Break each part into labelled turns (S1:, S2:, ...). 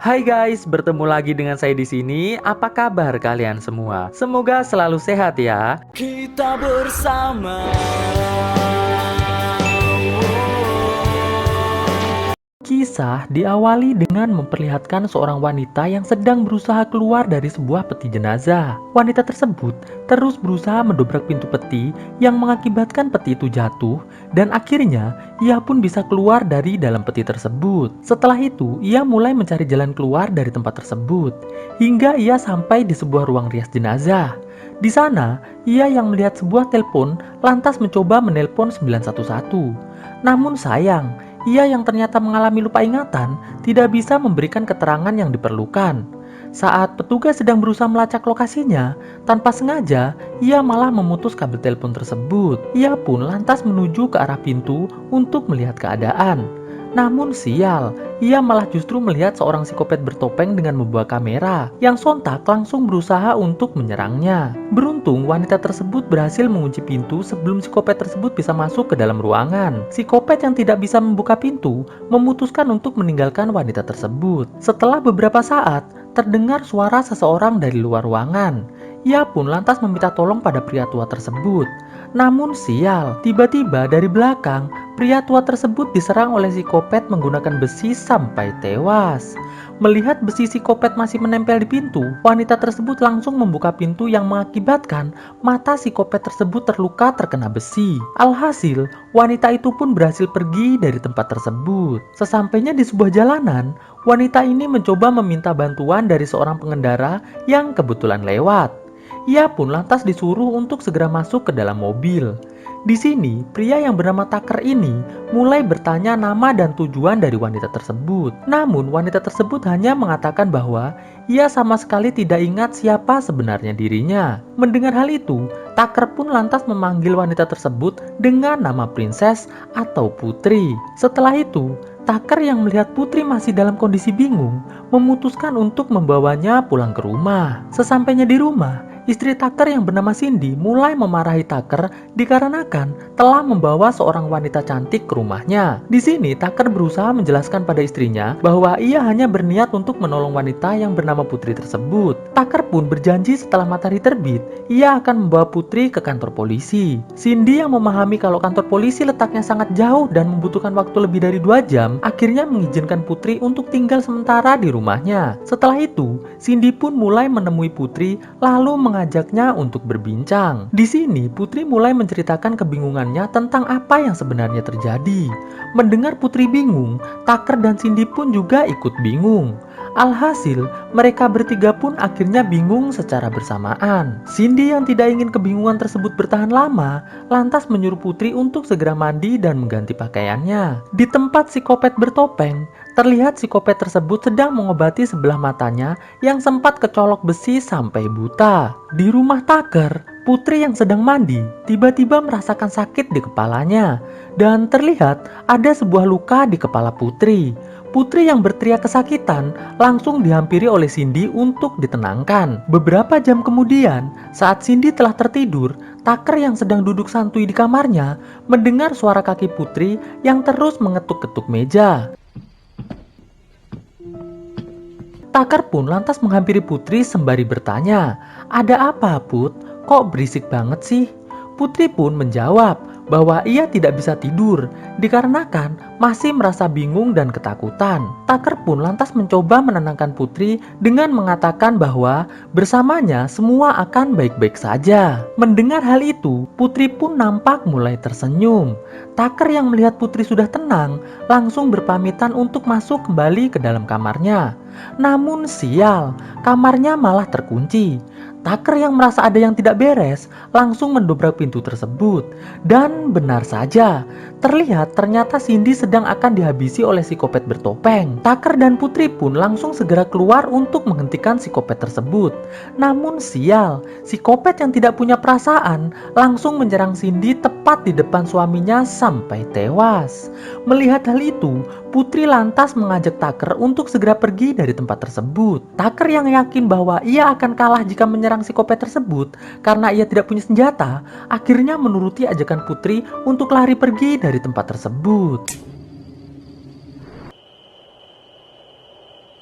S1: Hai guys, bertemu lagi dengan saya di sini. Apa kabar kalian semua? Semoga selalu sehat ya.
S2: Kita bersama.
S1: Kisah diawali dengan memperlihatkan seorang wanita yang sedang berusaha keluar dari sebuah peti jenazah. Wanita tersebut terus berusaha mendobrak pintu peti yang mengakibatkan peti itu jatuh dan akhirnya ia pun bisa keluar dari dalam peti tersebut. Setelah itu, ia mulai mencari jalan keluar dari tempat tersebut hingga ia sampai di sebuah ruang rias jenazah. Di sana, ia yang melihat sebuah telepon lantas mencoba menelpon 911. Namun sayang, ia yang ternyata mengalami lupa ingatan tidak bisa memberikan keterangan yang diperlukan. Saat petugas sedang berusaha melacak lokasinya, tanpa sengaja ia malah memutus kabel telepon tersebut. Ia pun lantas menuju ke arah pintu untuk melihat keadaan. Namun sial, ia malah justru melihat seorang psikopat bertopeng dengan membawa kamera yang sontak langsung berusaha untuk menyerangnya. Beruntung wanita tersebut berhasil mengunci pintu sebelum psikopat tersebut bisa masuk ke dalam ruangan. Psikopat yang tidak bisa membuka pintu memutuskan untuk meninggalkan wanita tersebut. Setelah beberapa saat, terdengar suara seseorang dari luar ruangan. Ia pun lantas meminta tolong pada pria tua tersebut. Namun sial, tiba-tiba dari belakang, pria tua tersebut diserang oleh psikopat menggunakan besi sampai tewas. Melihat besi psikopat masih menempel di pintu, wanita tersebut langsung membuka pintu yang mengakibatkan mata psikopat tersebut terluka terkena besi. Alhasil, wanita itu pun berhasil pergi dari tempat tersebut. Sesampainya di sebuah jalanan, wanita ini mencoba meminta bantuan dari seorang pengendara yang kebetulan lewat. Ia pun lantas disuruh untuk segera masuk ke dalam mobil. Di sini, pria yang bernama Tucker ini mulai bertanya nama dan tujuan dari wanita tersebut. Namun, wanita tersebut hanya mengatakan bahwa ia sama sekali tidak ingat siapa sebenarnya dirinya. Mendengar hal itu, Tucker pun lantas memanggil wanita tersebut dengan nama Princess atau Putri. Setelah itu, Tucker yang melihat Putri masih dalam kondisi bingung, memutuskan untuk membawanya pulang ke rumah. Sesampainya di rumah, istri Tucker yang bernama Cindy mulai memarahi Tucker dikarenakan telah membawa seorang wanita cantik ke rumahnya. Di sini Tucker berusaha menjelaskan pada istrinya bahwa ia hanya berniat untuk menolong wanita yang bernama Putri tersebut. Tucker pun berjanji setelah matahari terbit, ia akan membawa Putri ke kantor polisi. Cindy yang memahami kalau kantor polisi letaknya sangat jauh dan membutuhkan waktu lebih dari 2 jam, akhirnya mengizinkan Putri untuk tinggal sementara di rumahnya. Setelah itu, Cindy pun mulai menemui Putri lalu mengajaknya untuk berbincang. Di sini, Putri mulai menceritakan kebingungannya tentang apa yang sebenarnya terjadi. Mendengar Putri bingung, Tucker dan Cindy pun juga ikut bingung. Alhasil, mereka bertiga pun akhirnya bingung secara bersamaan. Cindy yang tidak ingin kebingungan tersebut bertahan lama, lantas menyuruh Putri untuk segera mandi dan mengganti pakaiannya. Di tempat psikopat bertopeng, terlihat psikopat tersebut sedang mengobati sebelah matanya yang sempat kecolok besi sampai buta. Di rumah Tucker, Putri yang sedang mandi tiba-tiba merasakan sakit di kepalanya dan terlihat ada sebuah luka di kepala Putri. Putri yang berteriak kesakitan langsung dihampiri oleh Cindy untuk ditenangkan. Beberapa jam kemudian, saat Cindy telah tertidur, Tucker yang sedang duduk santuy di kamarnya mendengar suara kaki Putri yang terus mengetuk-ketuk meja. Tucker pun lantas menghampiri Putri sembari bertanya, "Ada apa, Put? Kok berisik banget sih?" Putri pun menjawab bahwa ia tidak bisa tidur dikarenakan masih merasa bingung dan ketakutan. Tucker pun lantas mencoba menenangkan Putri dengan mengatakan bahwa bersamanya semua akan baik-baik saja. Mendengar hal itu, Putri pun nampak mulai tersenyum. Tucker yang melihat Putri sudah tenang langsung berpamitan untuk masuk kembali ke dalam kamarnya. Namun sial, kamarnya malah terkunci. Tucker yang merasa ada yang tidak beres langsung mendobrak pintu tersebut. Dan benar saja, ternyata Cindy sedang akan dihabisi oleh psikopat bertopeng. Tucker dan Putri pun langsung segera keluar untuk menghentikan psikopat tersebut. Namun sial, psikopat yang tidak punya perasaan langsung menyerang Cindy tepat di depan suaminya sampai tewas. Melihat hal itu, Putri lantas mengajak Tucker untuk segera pergi dari tempat tersebut. Tucker yang yakin bahwa ia akan kalah jika menyerang psikopat tersebut karena ia tidak punya senjata, akhirnya menuruti ajakan Putri untuk lari pergi dari tempat tersebut.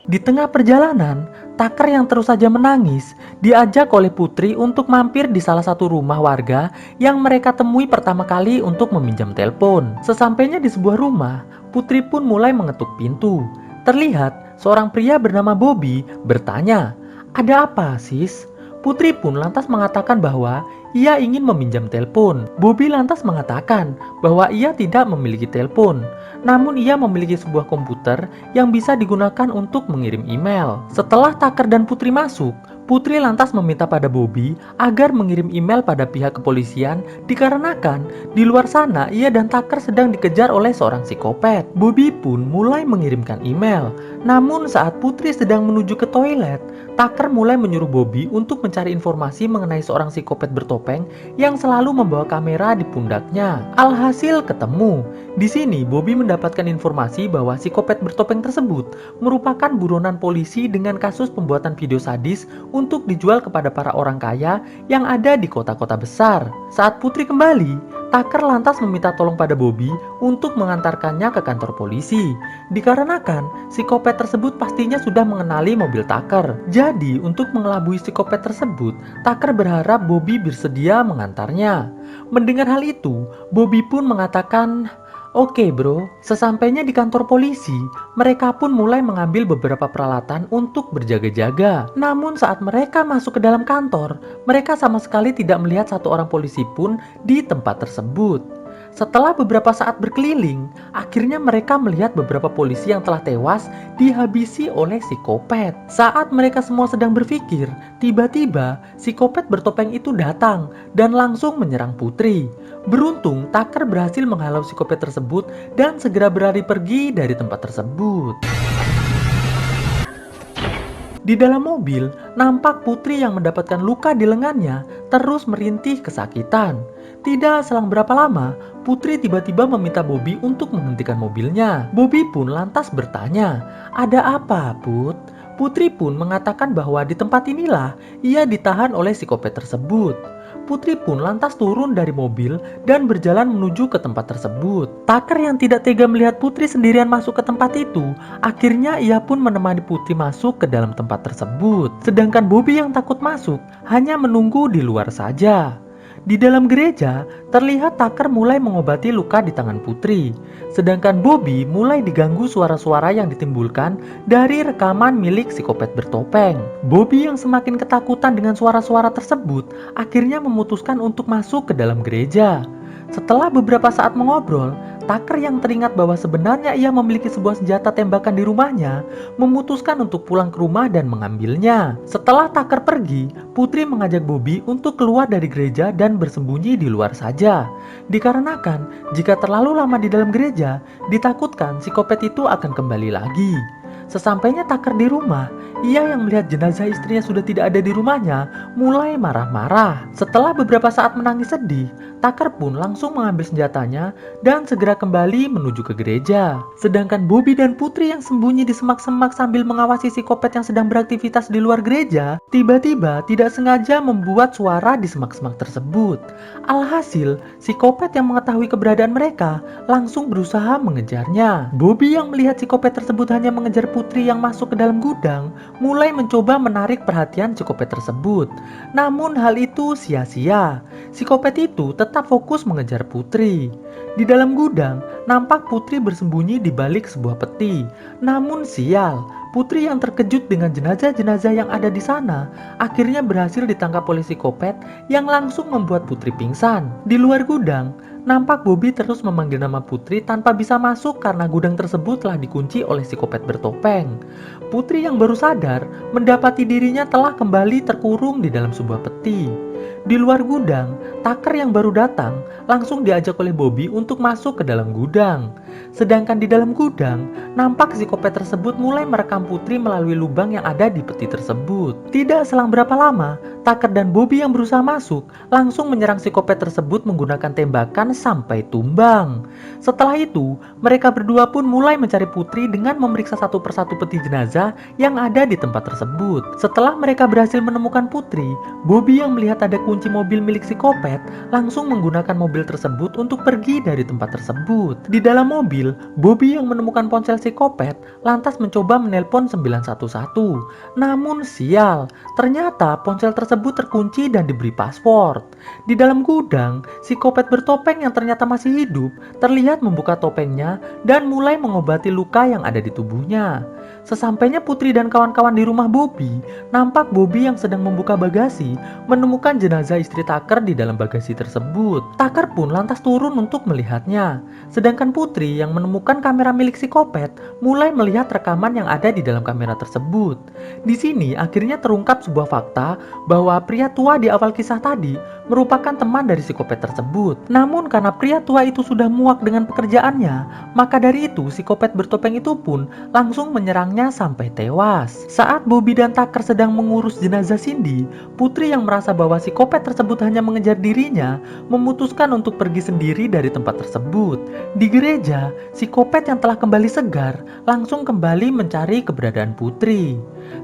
S1: Di tengah perjalanan, Tucker yang terus saja menangis diajak oleh Putri untuk mampir di salah satu rumah warga yang mereka temui pertama kali untuk meminjam telepon. Sesampainya di sebuah rumah, Putri pun mulai mengetuk pintu. Terlihat seorang pria bernama Bobby bertanya, "Ada apa, sis?" Putri pun lantas mengatakan bahwa ia ingin meminjam telepon. Bobby lantas mengatakan bahwa ia tidak memiliki telepon, namun ia memiliki sebuah komputer yang bisa digunakan untuk mengirim email. Setelah Tucker dan Putri masuk, Putri lantas meminta pada Bobby agar mengirim email pada pihak kepolisian dikarenakan di luar sana ia dan Tucker sedang dikejar oleh seorang psikopat. Bobby pun mulai mengirimkan email. Namun saat Putri sedang menuju ke toilet, Tucker mulai menyuruh Bobby untuk mencari informasi mengenai seorang psikopat bertopeng yang selalu membawa kamera di pundaknya. Alhasil ketemu. Di sini Bobby mendapatkan informasi bahwa psikopat bertopeng tersebut merupakan buronan polisi dengan kasus pembuatan video sadis untuk dijual kepada para orang kaya yang ada di kota-kota besar. Saat Putri kembali, Tucker lantas meminta tolong pada Bobby untuk mengantarkannya ke kantor polisi. Dikarenakan psikopat tersebut pastinya sudah mengenali mobil Tucker. Jadi untuk mengelabui psikopat tersebut, Tucker berharap Bobby bersedia mengantarnya. Mendengar hal itu, Bobby pun mengatakan, "Oke bro." Sesampainya di kantor polisi, mereka pun mulai mengambil beberapa peralatan untuk berjaga-jaga. Namun saat mereka masuk ke dalam kantor, mereka sama sekali tidak melihat satu orang polisi pun di tempat tersebut. Setelah beberapa saat berkeliling, akhirnya mereka melihat beberapa polisi yang telah tewas dihabisi oleh psikopat. Saat mereka semua sedang berpikir, tiba-tiba psikopat bertopeng itu datang dan langsung menyerang Putri. Beruntung, Tucker berhasil menghalau psikopat tersebut dan segera berlari pergi dari tempat tersebut. Di dalam mobil, nampak Putri yang mendapatkan luka di lengannya terus merintih kesakitan. Tidak selang berapa lama, Putri tiba-tiba meminta Bobby untuk menghentikan mobilnya. Bobby pun lantas bertanya, "Ada apa, Put?" Putri pun mengatakan bahwa di tempat inilah ia ditahan oleh psikopat tersebut. Putri pun lantas turun dari mobil dan berjalan menuju ke tempat tersebut. Tucker yang tidak tega melihat Putri sendirian masuk ke tempat itu, akhirnya ia pun menemani Putri masuk ke dalam tempat tersebut. Sedangkan Bobby yang takut masuk hanya menunggu di luar saja. Di dalam gereja, terlihat Tucker mulai mengobati luka di tangan Putri. Sedangkan Bobby mulai diganggu suara-suara yang ditimbulkan dari rekaman milik psikopat bertopeng. Bobby yang semakin ketakutan dengan suara-suara tersebut, akhirnya memutuskan untuk masuk ke dalam gereja. Setelah beberapa saat mengobrol, Tucker yang teringat bahwa sebenarnya ia memiliki sebuah senjata tembakan di rumahnya, memutuskan untuk pulang ke rumah dan mengambilnya. Setelah Tucker pergi, Putri mengajak Bobby untuk keluar dari gereja dan bersembunyi di luar saja. Dikarenakan jika terlalu lama di dalam gereja, ditakutkan psikopat itu akan kembali lagi. Sesampainya Tucker di rumah, ia yang melihat jenazah istrinya sudah tidak ada di rumahnya, mulai marah-marah. Setelah beberapa saat menangis sedih, Tucker pun langsung mengambil senjatanya dan segera kembali menuju ke gereja. Sedangkan Bobby dan Putri yang sembunyi di semak-semak sambil mengawasi psikopat yang sedang beraktivitas di luar gereja, tiba-tiba tidak sengaja membuat suara di semak-semak tersebut. Alhasil, psikopat yang mengetahui keberadaan mereka langsung berusaha mengejarnya. Bobby yang melihat psikopat tersebut hanya mengejar Putri yang masuk ke dalam gudang, mulai mencoba menarik perhatian psikopat tersebut. Namun hal itu sia-sia. Psikopat itu tetap fokus mengejar Putri. Di dalam gudang, nampak Putri bersembunyi di balik sebuah peti. Namun sial, Putri yang terkejut dengan jenazah-jenazah yang ada di sana, akhirnya berhasil ditangkap oleh psikopat yang langsung membuat Putri pingsan. Di luar gudang, nampak Bobby terus memanggil nama Putri tanpa bisa masuk karena gudang tersebut telah dikunci oleh psikopat bertopeng. Putri yang baru sadar mendapati dirinya telah kembali terkurung di dalam sebuah peti. Di luar gudang, Tucker yang baru datang langsung diajak oleh Bobby untuk masuk ke dalam gudang. Sedangkan di dalam gudang, nampak psikopat tersebut mulai merekam Putri melalui lubang yang ada di peti tersebut. Tidak selang berapa lama, Tucker dan Bobby yang berusaha masuk langsung menyerang psikopat tersebut menggunakan tembakan sampai tumbang. Setelah itu, mereka berdua pun mulai mencari Putri dengan memeriksa satu persatu peti jenazah yang ada di tempat tersebut. Setelah mereka berhasil menemukan Putri, Bobby yang melihat ada kunci kunci mobil milik psikopat, langsung menggunakan mobil tersebut untuk pergi dari tempat tersebut. Di dalam mobil, Bobby yang menemukan ponsel psikopat lantas mencoba menelpon 911. Namun sial, ternyata ponsel tersebut terkunci dan diberi password. Di dalam gudang, psikopat bertopeng yang ternyata masih hidup terlihat membuka topengnya dan mulai mengobati luka yang ada di tubuhnya. Sesampainya Putri dan kawan-kawan di rumah Bobby, nampak Bobby yang sedang membuka bagasi menemukan jenazah istri Tucker di dalam bagasi tersebut. Tucker pun lantas turun untuk melihatnya. Sedangkan Putri yang menemukan kamera milik psikopat mulai melihat rekaman yang ada di dalam kamera tersebut. Di sini akhirnya terungkap sebuah fakta bahwa pria tua di awal kisah tadi merupakan teman dari psikopat tersebut. Namun karena pria tua itu sudah muak dengan pekerjaannya, maka dari itu psikopat bertopeng itu pun langsung menyerangnya sampai tewas. Saat Bobby dan Tucker sedang mengurus jenazah Cindy, Putri yang merasa bahwa psikopat tersebut hanya mengejar dirinya, memutuskan untuk pergi sendiri dari tempat tersebut. Di gereja, psikopat yang telah kembali segar langsung kembali mencari keberadaan Putri.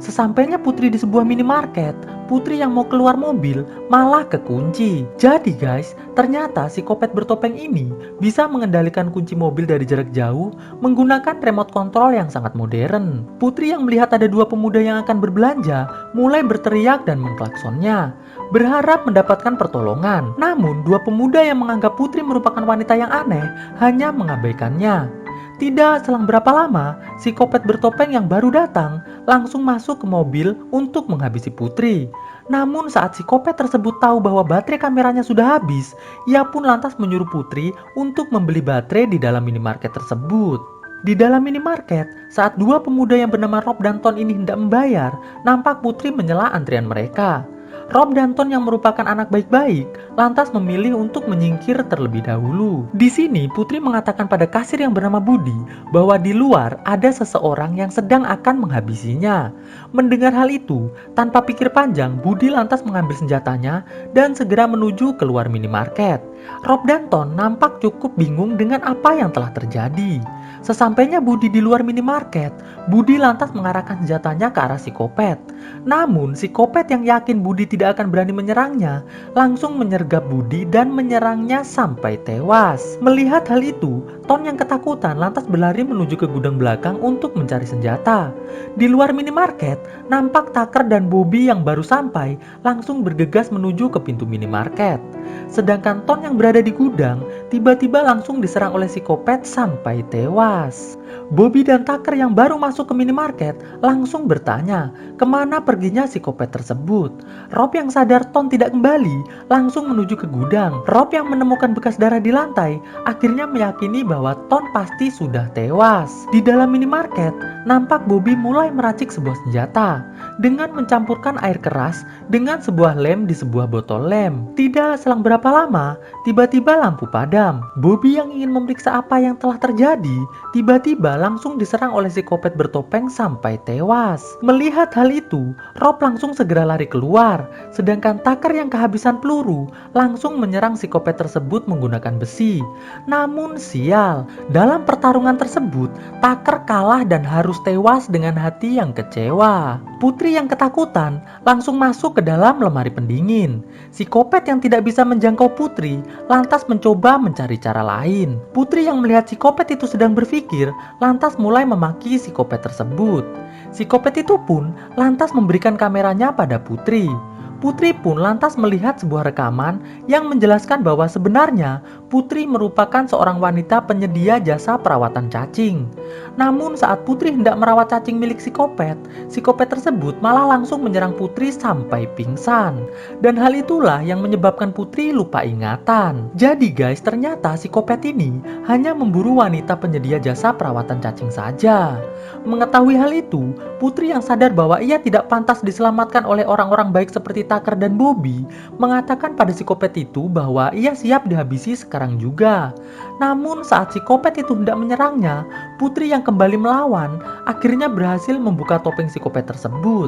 S1: Sesampainya Putri di sebuah minimarket, Putri yang mau keluar mobil malah kekunci. Jadi guys, ternyata psikopat bertopeng ini bisa mengendalikan kunci mobil dari jarak jauh menggunakan remote control yang sangat modern. Putri yang melihat ada dua pemuda yang akan berbelanja mulai berteriak dan mengklaksonnya, berharap mendapatkan pertolongan. Namun dua pemuda yang menganggap Putri merupakan wanita yang aneh hanya mengabaikannya. Tidak selang berapa lama, psikopat bertopeng yang baru datang langsung masuk ke mobil untuk menghabisi Putri. Namun saat psikopat tersebut tahu bahwa baterai kameranya sudah habis, ia pun lantas menyuruh Putri untuk membeli baterai di dalam minimarket tersebut. Di dalam minimarket, saat dua pemuda yang bernama Rob dan Ton ini hendak membayar, nampak Putri menyela antrian mereka. Rob dan Ton yang merupakan anak baik-baik lantas memilih untuk menyingkir terlebih dahulu. Di sini Putri mengatakan pada kasir yang bernama Budi bahwa di luar ada seseorang yang sedang akan menghabisinya. Mendengar hal itu, tanpa pikir panjang, Budi lantas mengambil senjatanya dan segera menuju keluar minimarket. Rob dan Ton nampak cukup bingung dengan apa yang telah terjadi. Sesampainya Budi di luar minimarket, Budi lantas mengarahkan senjatanya ke arah psikopat. Namun psikopat yang yakin Budi tidak akan berani menyerangnya, langsung menyergap Budi dan menyerangnya sampai tewas. Melihat hal itu, Ton yang ketakutan lantas berlari menuju ke gudang belakang untuk mencari senjata. Di luar minimarket, nampak Tucker dan Bobby yang baru sampai langsung bergegas menuju ke pintu minimarket. Sedangkan Ton yang berada di gudang tiba-tiba langsung diserang oleh psikopat sampai tewas. Bobby dan Tucker yang baru masuk ke minimarket langsung bertanya kemana perginya psikopat tersebut. Rob yang sadar Ton tidak kembali langsung menuju ke gudang. Rob yang menemukan bekas darah di lantai akhirnya meyakini bahwa Ton pasti sudah tewas. Di dalam minimarket, nampak Bobby mulai meracik sebuah senjata dengan mencampurkan air keras dengan sebuah lem di sebuah botol lem. Tidak selang berapa lama, tiba-tiba lampu padam. Bobby yang ingin memeriksa apa yang telah terjadi, tiba-tiba langsung diserang oleh psikopat bertopeng sampai tewas. Melihat hal itu, Rob langsung segera lari keluar, sedangkan Tucker yang kehabisan peluru langsung menyerang psikopat tersebut menggunakan besi. Namun sial, dalam pertarungan tersebut, Tucker kalah dan harus tewas dengan hati yang kecewa. Putri yang ketakutan langsung masuk ke dalam lemari pendingin. Psikopat yang tidak bisa menjangkau Putri lantas mencoba mencari cara lain. Putri yang melihat psikopat itu sedang berpikir lantas mulai memaki psikopat tersebut. Psikopat itu pun lantas memberikan kameranya pada Putri. Putri pun lantas melihat sebuah rekaman yang menjelaskan bahwa sebenarnya Putri merupakan seorang wanita penyedia jasa perawatan cacing. Namun saat Putri hendak merawat cacing milik psikopat, psikopat tersebut malah langsung menyerang Putri sampai pingsan. Dan hal itulah yang menyebabkan Putri lupa ingatan. Jadi guys, ternyata psikopat ini hanya memburu wanita penyedia jasa perawatan cacing saja. Mengetahui hal itu, Putri yang sadar bahwa ia tidak pantas diselamatkan oleh orang-orang baik seperti Tucker dan Bobby, mengatakan pada psikopat itu bahwa ia siap dihabisi sekarang juga. Namun saat psikopat itu hendak menyerangnya, Putri yang kembali melawan akhirnya berhasil membuka topeng psikopat tersebut.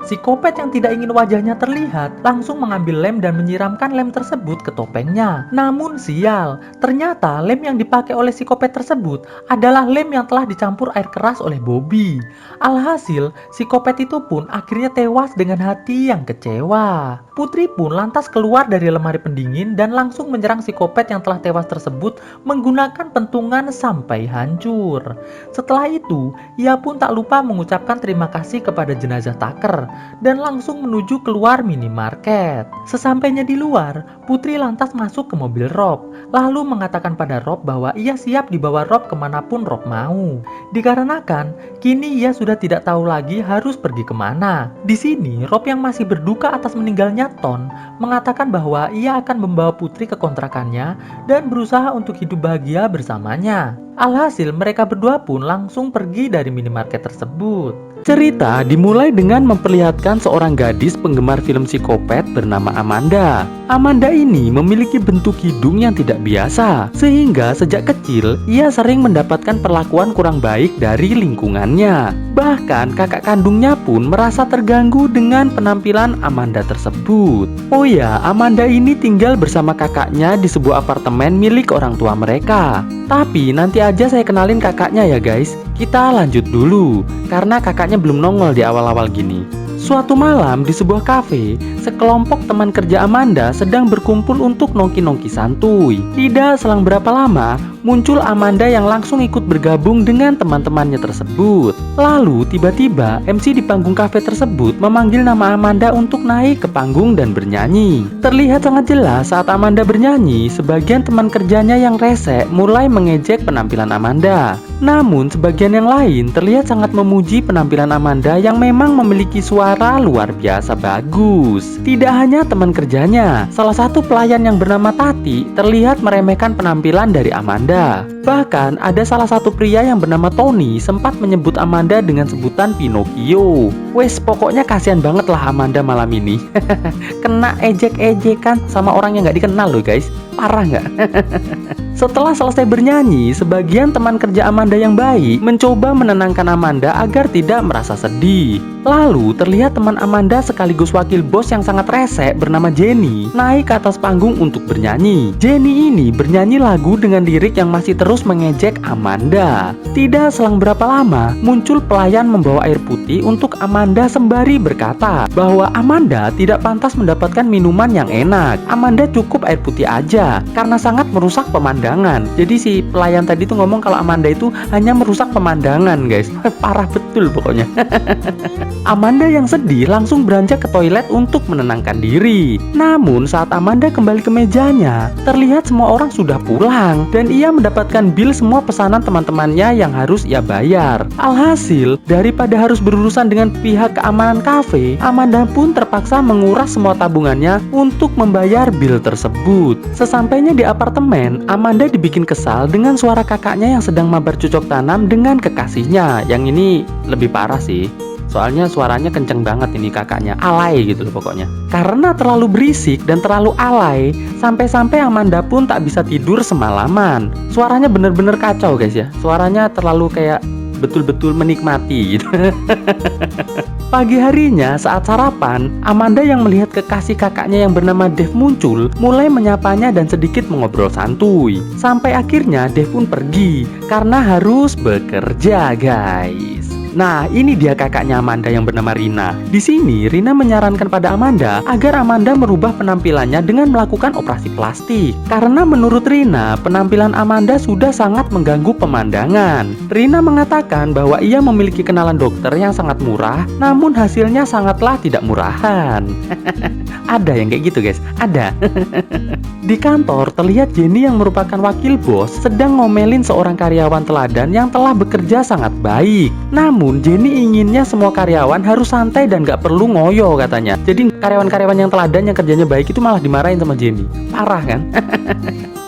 S1: Psikopat yang tidak ingin wajahnya terlihat langsung mengambil lem dan menyiramkan lem tersebut ke topengnya. Namun sial, ternyata lem yang dipakai oleh psikopat tersebut adalah lem yang telah dicampur air keras oleh Bobby. Alhasil, psikopat itu pun akhirnya tewas dengan hati yang kecewa. Putri pun lantas keluar dari lemari pendingin dan langsung menyerang psikopat yang telah tewas tersebut menggunakan pentungan sampai hancur. Setelah itu, ia pun tak lupa mengucapkan terima kasih kepada jenazah Tucker dan langsung menuju keluar minimarket. Sesampainya di luar, Putri lantas masuk ke mobil Rob, lalu mengatakan pada Rob bahwa ia siap dibawa Rob kemanapun Rob mau. Dikarenakan, kini ia sudah tidak tahu lagi harus pergi kemana. Di sini, Rob yang masih berduka atas meninggalnya Ton mengatakan bahwa ia akan membawa Putri ke kontrakannya dan berusaha untuk hidup bahagia bersamanya. Alhasil mereka berdua pun langsung pergi dari minimarket tersebut. Cerita dimulai dengan memperlihatkan seorang gadis penggemar film psikopat bernama Amanda. Amanda ini memiliki bentuk hidung yang tidak biasa, sehingga sejak kecil ia sering mendapatkan perlakuan kurang baik dari lingkungannya. Bahkan kakak kandungnya pun merasa terganggu dengan penampilan Amanda tersebut. Oh ya, Amanda ini tinggal bersama kakaknya di sebuah apartemen milik orang tua mereka. Tapi nanti aja saya kenalin kakaknya ya guys. Kita lanjut dulu, karena kakaknya belum nongol di awal-awal gini. Suatu malam di sebuah kafe, sekelompok teman kerja Amanda sedang berkumpul untuk nongki-nongki santuy. Tidak selang berapa lama, muncul Amanda yang langsung ikut bergabung dengan teman-temannya tersebut. Lalu tiba-tiba MC di panggung kafe tersebut memanggil nama Amanda untuk naik ke panggung dan bernyanyi. Terlihat sangat jelas saat Amanda bernyanyi, sebagian teman kerjanya yang rese mulai mengejek penampilan Amanda. Namun sebagian yang lain terlihat sangat memuji penampilan Amanda yang memang memiliki suara luar biasa bagus. Tidak hanya teman kerjanya, salah satu pelayan yang bernama Tati terlihat meremehkan penampilan dari Amanda. Bahkan ada salah satu pria yang bernama Tony sempat menyebut Amanda dengan sebutan Pinocchio. Wes, pokoknya kasihan banget lah Amanda malam ini. Kena ejek-ejekan sama orang yang gak dikenal loh guys. Parah gak? Setelah selesai bernyanyi, sebagian teman kerja Amanda yang baik mencoba menenangkan Amanda agar tidak merasa sedih. Lalu terlihat teman Amanda sekaligus wakil bos yang sangat rese bernama Jenny naik ke atas panggung untuk bernyanyi. Jenny ini bernyanyi lagu dengan lirik yang masih terus mengejek Amanda. Tidak selang berapa lama, muncul pelayan membawa air putih untuk Amanda sembari berkata bahwa Amanda tidak pantas mendapatkan minuman yang enak. Amanda cukup air putih aja karena sangat merusak pemandangan. Jadi si pelayan tadi tuh ngomong kalau Amanda itu hanya merusak pemandangan guys. Parah betul pokoknya. Amanda yang sedih langsung beranjak ke toilet untuk menenangkan diri. Namun saat Amanda kembali ke mejanya, terlihat semua orang sudah pulang dan ia mendapatkan bil semua pesanan teman-temannya yang harus ia bayar. Alhasil, daripada harus berurusan dengan pihak keamanan kafe, Amanda pun terpaksa menguras semua tabungannya untuk membayar bil tersebut. Sesampainya di apartemen, Amanda dibikin kesal dengan suara kakaknya yang sedang mabar cocok tanam dengan kekasihnya. Yang ini lebih parah sih. Soalnya suaranya kenceng banget ini kakaknya, alay gitu loh pokoknya. Karena terlalu berisik dan terlalu alay, sampai-sampai Amanda pun tak bisa tidur semalaman. Suaranya bener-bener kacau guys ya. Suaranya terlalu kayak betul-betul menikmati gitu. Pagi harinya saat sarapan, Amanda yang melihat kekasih kakaknya yang bernama Dave muncul, mulai menyapanya dan sedikit mengobrol santuy. Sampai akhirnya Dave pun pergi karena harus bekerja guys. Nah, ini dia kakaknya Amanda yang bernama Rina. Di sini, Rina menyarankan pada Amanda agar Amanda merubah penampilannya dengan melakukan operasi plastik. Karena menurut Rina, penampilan Amanda sudah sangat mengganggu pemandangan. Rina mengatakan bahwa ia memiliki kenalan dokter yang sangat murah, namun hasilnya sangatlah tidak murahan. Ada yang kayak gitu guys, ada. Di kantor, terlihat Jenny yang merupakan wakil bos sedang ngomelin seorang karyawan teladan yang telah bekerja sangat baik. Namun Jenny inginnya semua karyawan harus santai dan gak perlu ngoyo katanya. Jadi karyawan-karyawan yang teladan yang kerjanya baik itu malah dimarahin sama Jenny. Parah kan?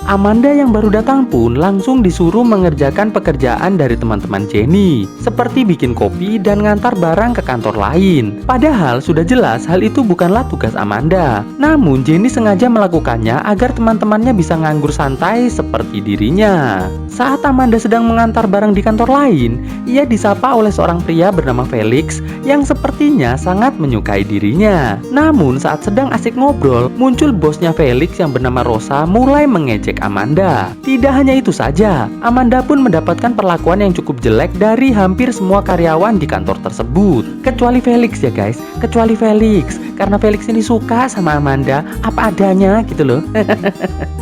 S1: Amanda yang baru datang pun langsung disuruh mengerjakan pekerjaan dari teman-teman Jenny, seperti bikin kopi dan ngantar barang ke kantor lain. Padahal sudah jelas hal itu bukanlah tugas Amanda. Namun Jenny sengaja melakukannya agar teman-temannya bisa nganggur santai seperti dirinya. Saat Amanda sedang mengantar barang di kantor lain, ia disapa oleh seorang pria bernama Felix yang sepertinya sangat menyukai dirinya. Namun saat sedang asik ngobrol, muncul bosnya Felix yang bernama Rosa mulai mengejek Amanda. Tidak hanya itu saja, Amanda pun mendapatkan perlakuan yang cukup jelek dari hampir semua karyawan di kantor tersebut. Kecuali Felix ya guys, kecuali Felix. Karena Felix ini suka sama Amanda, apa adanya gitu loh.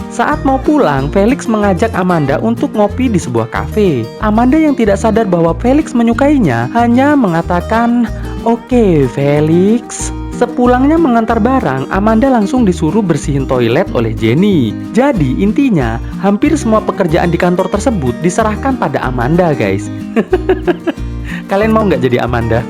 S1: Saat mau pulang, Felix mengajak Amanda untuk ngopi di sebuah kafe. Amanda yang tidak sadar bahwa Felix menyukainya hanya mengatakan, "Oke, Felix." Sepulangnya mengantar barang, Amanda langsung disuruh bersihin toilet oleh Jenny. Jadi intinya, hampir semua pekerjaan di kantor tersebut diserahkan pada Amanda guys. Kalian mau nggak jadi Amanda?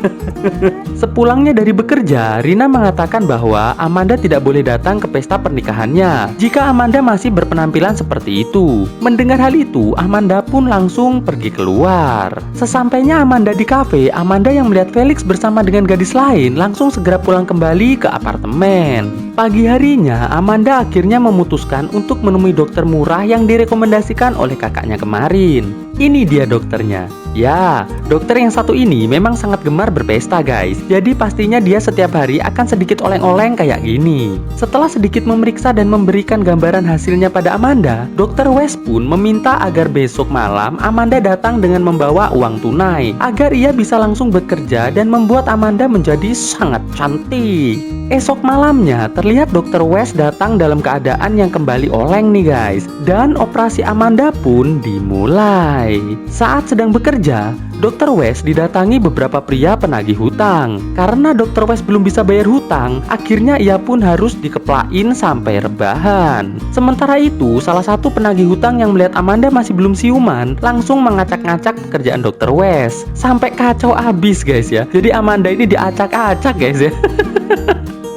S1: Sepulangnya dari bekerja, Rina mengatakan bahwa Amanda tidak boleh datang ke pesta pernikahannya jika Amanda masih berpenampilan seperti itu. Mendengar hal itu, Amanda pun langsung pergi keluar. Sesampainya Amanda di kafe, Amanda yang melihat Felix bersama dengan gadis lain langsung segera pulang kembali ke apartemen. Pagi harinya, Amanda akhirnya memutuskan untuk menemui dokter murah yang direkomendasikan oleh kakaknya kemarin. Ini dia dokternya. Ya, dokter yang satu ini memang sangat gemar berpesta guys. Jadi pastinya dia setiap hari akan sedikit oleng-oleng kayak gini. Setelah sedikit memeriksa dan memberikan gambaran hasilnya pada Amanda, dokter West pun meminta agar besok malam Amanda datang dengan membawa uang tunai agar ia bisa langsung bekerja dan membuat Amanda menjadi sangat cantik. Esok malamnya terlihat dokter West datang dalam keadaan yang kembali oleng nih guys. Dan operasi Amanda pun dimulai. Saat sedang bekerja, Dr. West didatangi beberapa pria penagih hutang. Karena Dr. West belum bisa bayar hutang, akhirnya ia pun harus dikeplain sampai rebahan. Sementara itu, salah satu penagih hutang yang melihat Amanda masih belum siuman, langsung mengacak-ngacak pekerjaan Dr. West. Sampai kacau abis guys ya. Jadi Amanda ini diacak-acak guys ya.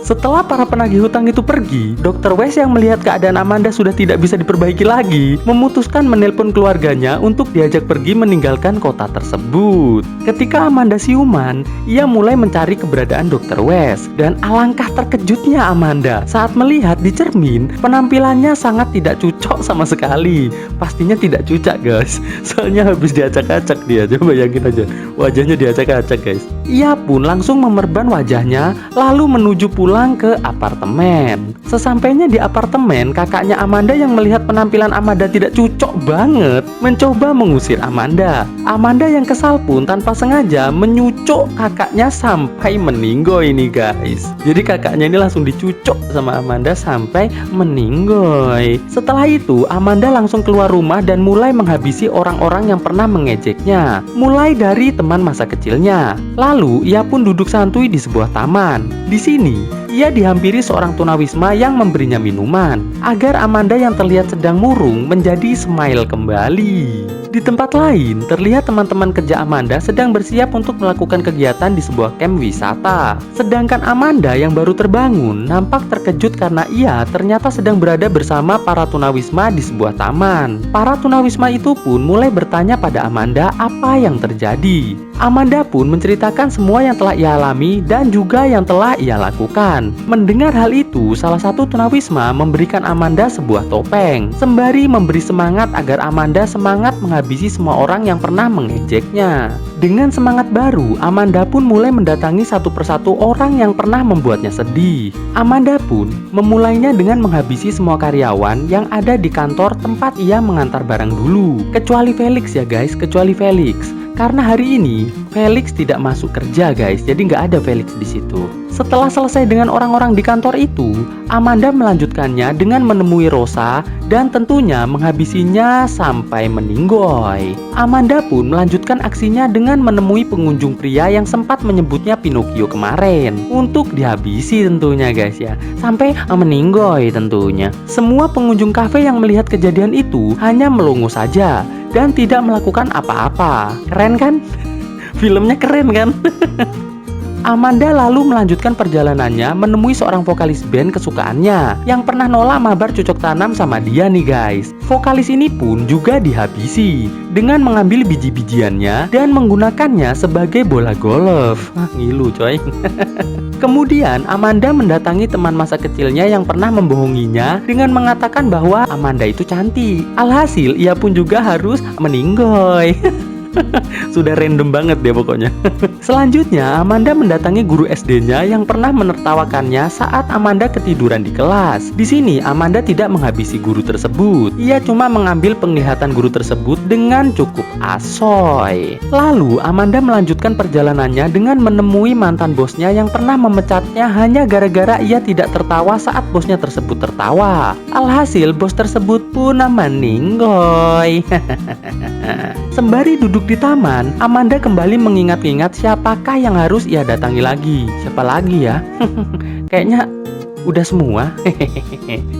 S1: Setelah para penagih hutang itu pergi, Dr. West yang melihat keadaan Amanda sudah tidak bisa diperbaiki lagi, memutuskan menelpon keluarganya untuk diajak pergi meninggalkan kota tersebut. Ketika Amanda siuman, ia mulai mencari keberadaan Dr. West. Dan alangkah terkejutnya Amanda saat melihat di cermin, penampilannya sangat tidak cocok sama sekali. Pastinya tidak cocok guys, soalnya habis diacak-acak dia. Coba bayangin aja, wajahnya diacak-acak guys. Ia pun langsung memerban wajahnya, lalu menuju pulang ke apartemen. Sesampainya di apartemen, kakaknya Amanda yang melihat penampilan Amanda tidak cocok banget, mencoba mengusir Amanda. Amanda yang kesal pun tanpa sengaja menyucuk kakaknya sampai meninggoy ini guys. Jadi kakaknya ini langsung dicucuk sama Amanda sampai meninggoy. Setelah itu, Amanda langsung keluar rumah dan mulai menghabisi orang-orang yang pernah mengejeknya, mulai dari teman masa kecilnya. Lalu ia pun duduk santuy di sebuah taman. Di sini ia dihampiri seorang tunawisma yang memberinya minuman agar Amanda yang terlihat sedang murung menjadi smile kembali. Di tempat lain, terlihat teman-teman kerja Amanda sedang bersiap untuk melakukan kegiatan di sebuah camp wisata. Sedangkan Amanda yang baru terbangun nampak terkejut karena ia ternyata sedang berada bersama para tunawisma di sebuah taman. Para tunawisma itu pun mulai bertanya pada Amanda apa yang terjadi. Amanda pun menceritakan semua yang telah ia alami dan juga yang telah ia lakukan. Mendengar hal itu, salah satu tunawisma memberikan Amanda sebuah topeng, sembari memberi semangat agar Amanda semangat menghabisi semua orang yang pernah mengejeknya. Dengan semangat baru, Amanda pun mulai mendatangi satu persatu orang yang pernah membuatnya sedih. Amanda pun memulainya dengan menghabisi semua karyawan yang ada di kantor tempat ia mengantar barang dulu. Kecuali Felix ya guys, kecuali Felix. Karena hari ini Felix tidak masuk kerja guys, jadi nggak ada Felix di situ. Setelah selesai dengan orang-orang di kantor itu, Amanda melanjutkannya dengan menemui Rosa dan tentunya menghabisinya sampai meninggoy. Amanda pun melanjutkan aksinya dengan menemui pengunjung pria yang sempat menyebutnya Pinocchio kemarin untuk dihabisi tentunya guys ya, sampai meninggoy tentunya. Semua pengunjung kafe yang melihat kejadian itu hanya melongo saja dan tidak melakukan apa-apa. Keren kan? Filmnya keren kan? Amanda lalu melanjutkan perjalanannya menemui seorang vokalis band kesukaannya yang pernah nolak mabar cocok tanam sama dia nih guys. Vokalis ini pun juga dihabisi dengan mengambil biji-bijiannya dan menggunakannya sebagai bola golf. Ngilu coy. Kemudian Amanda mendatangi teman masa kecilnya yang pernah membohonginya dengan mengatakan bahwa Amanda itu cantik. Alhasil ia pun juga harus meninggoy. Sudah random banget deh pokoknya. Selanjutnya Amanda mendatangi guru SD-nya yang pernah menertawakannya saat Amanda ketiduran di kelas. Di sini Amanda tidak menghabisi guru tersebut. Ia cuma mengambil penglihatan guru tersebut dengan cukup asoy. Lalu Amanda melanjutkan perjalanannya dengan menemui mantan bosnya yang pernah memecatnya hanya gara-gara ia tidak tertawa saat bosnya tersebut tertawa. Alhasil bos tersebut pun meninggoy. Sembari duduk di taman, Amanda kembali mengingat-ingat siapakah yang harus ia datangi lagi. Siapa lagi ya? Kayaknya udah semua.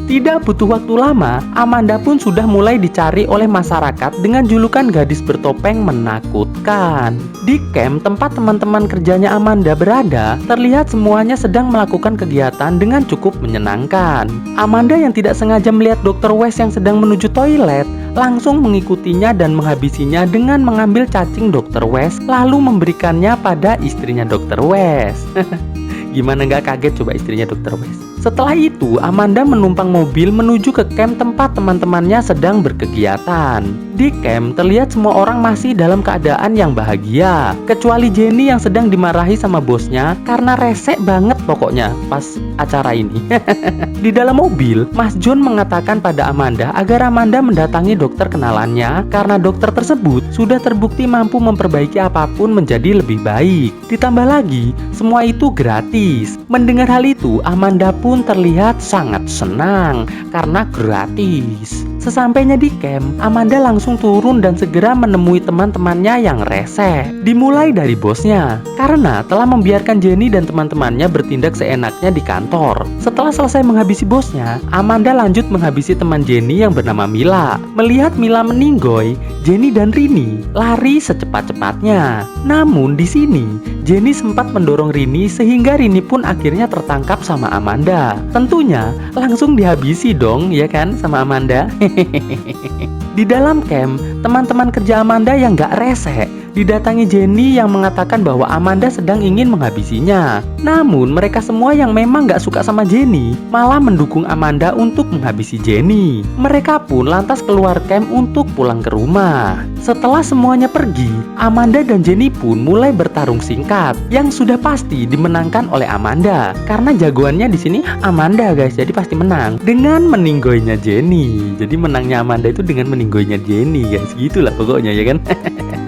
S1: Tidak butuh waktu lama, Amanda pun sudah mulai dicari oleh masyarakat dengan julukan gadis bertopeng menakutkan. Di camp tempat teman-teman kerjanya Amanda berada, terlihat semuanya sedang melakukan kegiatan dengan cukup menyenangkan. Amanda yang tidak sengaja melihat Dr. West yang sedang menuju toilet, langsung mengikutinya dan menghabisinya dengan mengambil cacing Dr. West lalu memberikannya pada istrinya Dr. West. Gimana nggak kaget coba istrinya Dr. West? Setelah itu, Amanda menumpang mobil menuju ke camp tempat teman-temannya sedang berkegiatan. Di camp, terlihat semua orang masih dalam keadaan yang bahagia, kecuali Jenny yang sedang dimarahi sama bosnya karena resek banget pokoknya pas acara ini. Di dalam mobil, Mas John mengatakan pada Amanda agar Amanda mendatangi dokter kenalannya karena dokter tersebut sudah terbukti mampu memperbaiki apapun menjadi lebih baik. Ditambah lagi, semua itu gratis. Mendengar hal itu, Amanda pun terlihat sangat senang karena gratis. Sesampainya di camp, Amanda langsung turun dan segera menemui teman-temannya yang rese. Dimulai dari bosnya, karena telah membiarkan Jenny dan teman-temannya bertindak seenaknya di kantor. Setelah selesai menghabisi bosnya, Amanda lanjut menghabisi teman Jenny yang bernama Mila. Melihat Mila meninggoy, Jenny dan Rini lari secepat-cepatnya. Namun di sini, Jenny sempat mendorong Rini sehingga Rini pun akhirnya tertangkap sama Amanda. Tentunya langsung dihabisi dong, ya kan, sama Amanda. Di dalam camp, teman-teman kerja Amanda yang gak rese didatangi Jenny yang mengatakan bahwa Amanda sedang ingin menghabisinya. Namun mereka semua yang memang gak suka sama Jenny malah mendukung Amanda untuk menghabisi Jenny. Mereka pun lantas keluar camp untuk pulang ke rumah. Setelah semuanya pergi, Amanda dan Jenny pun mulai bertarung singkat yang sudah pasti dimenangkan oleh Amanda karena jagoannya di sini Amanda guys, jadi pasti menang dengan meninggoynya Jenny. Jadi menangnya Amanda itu dengan meninggoynya Jenny guys, gitulah pokoknya ya kan.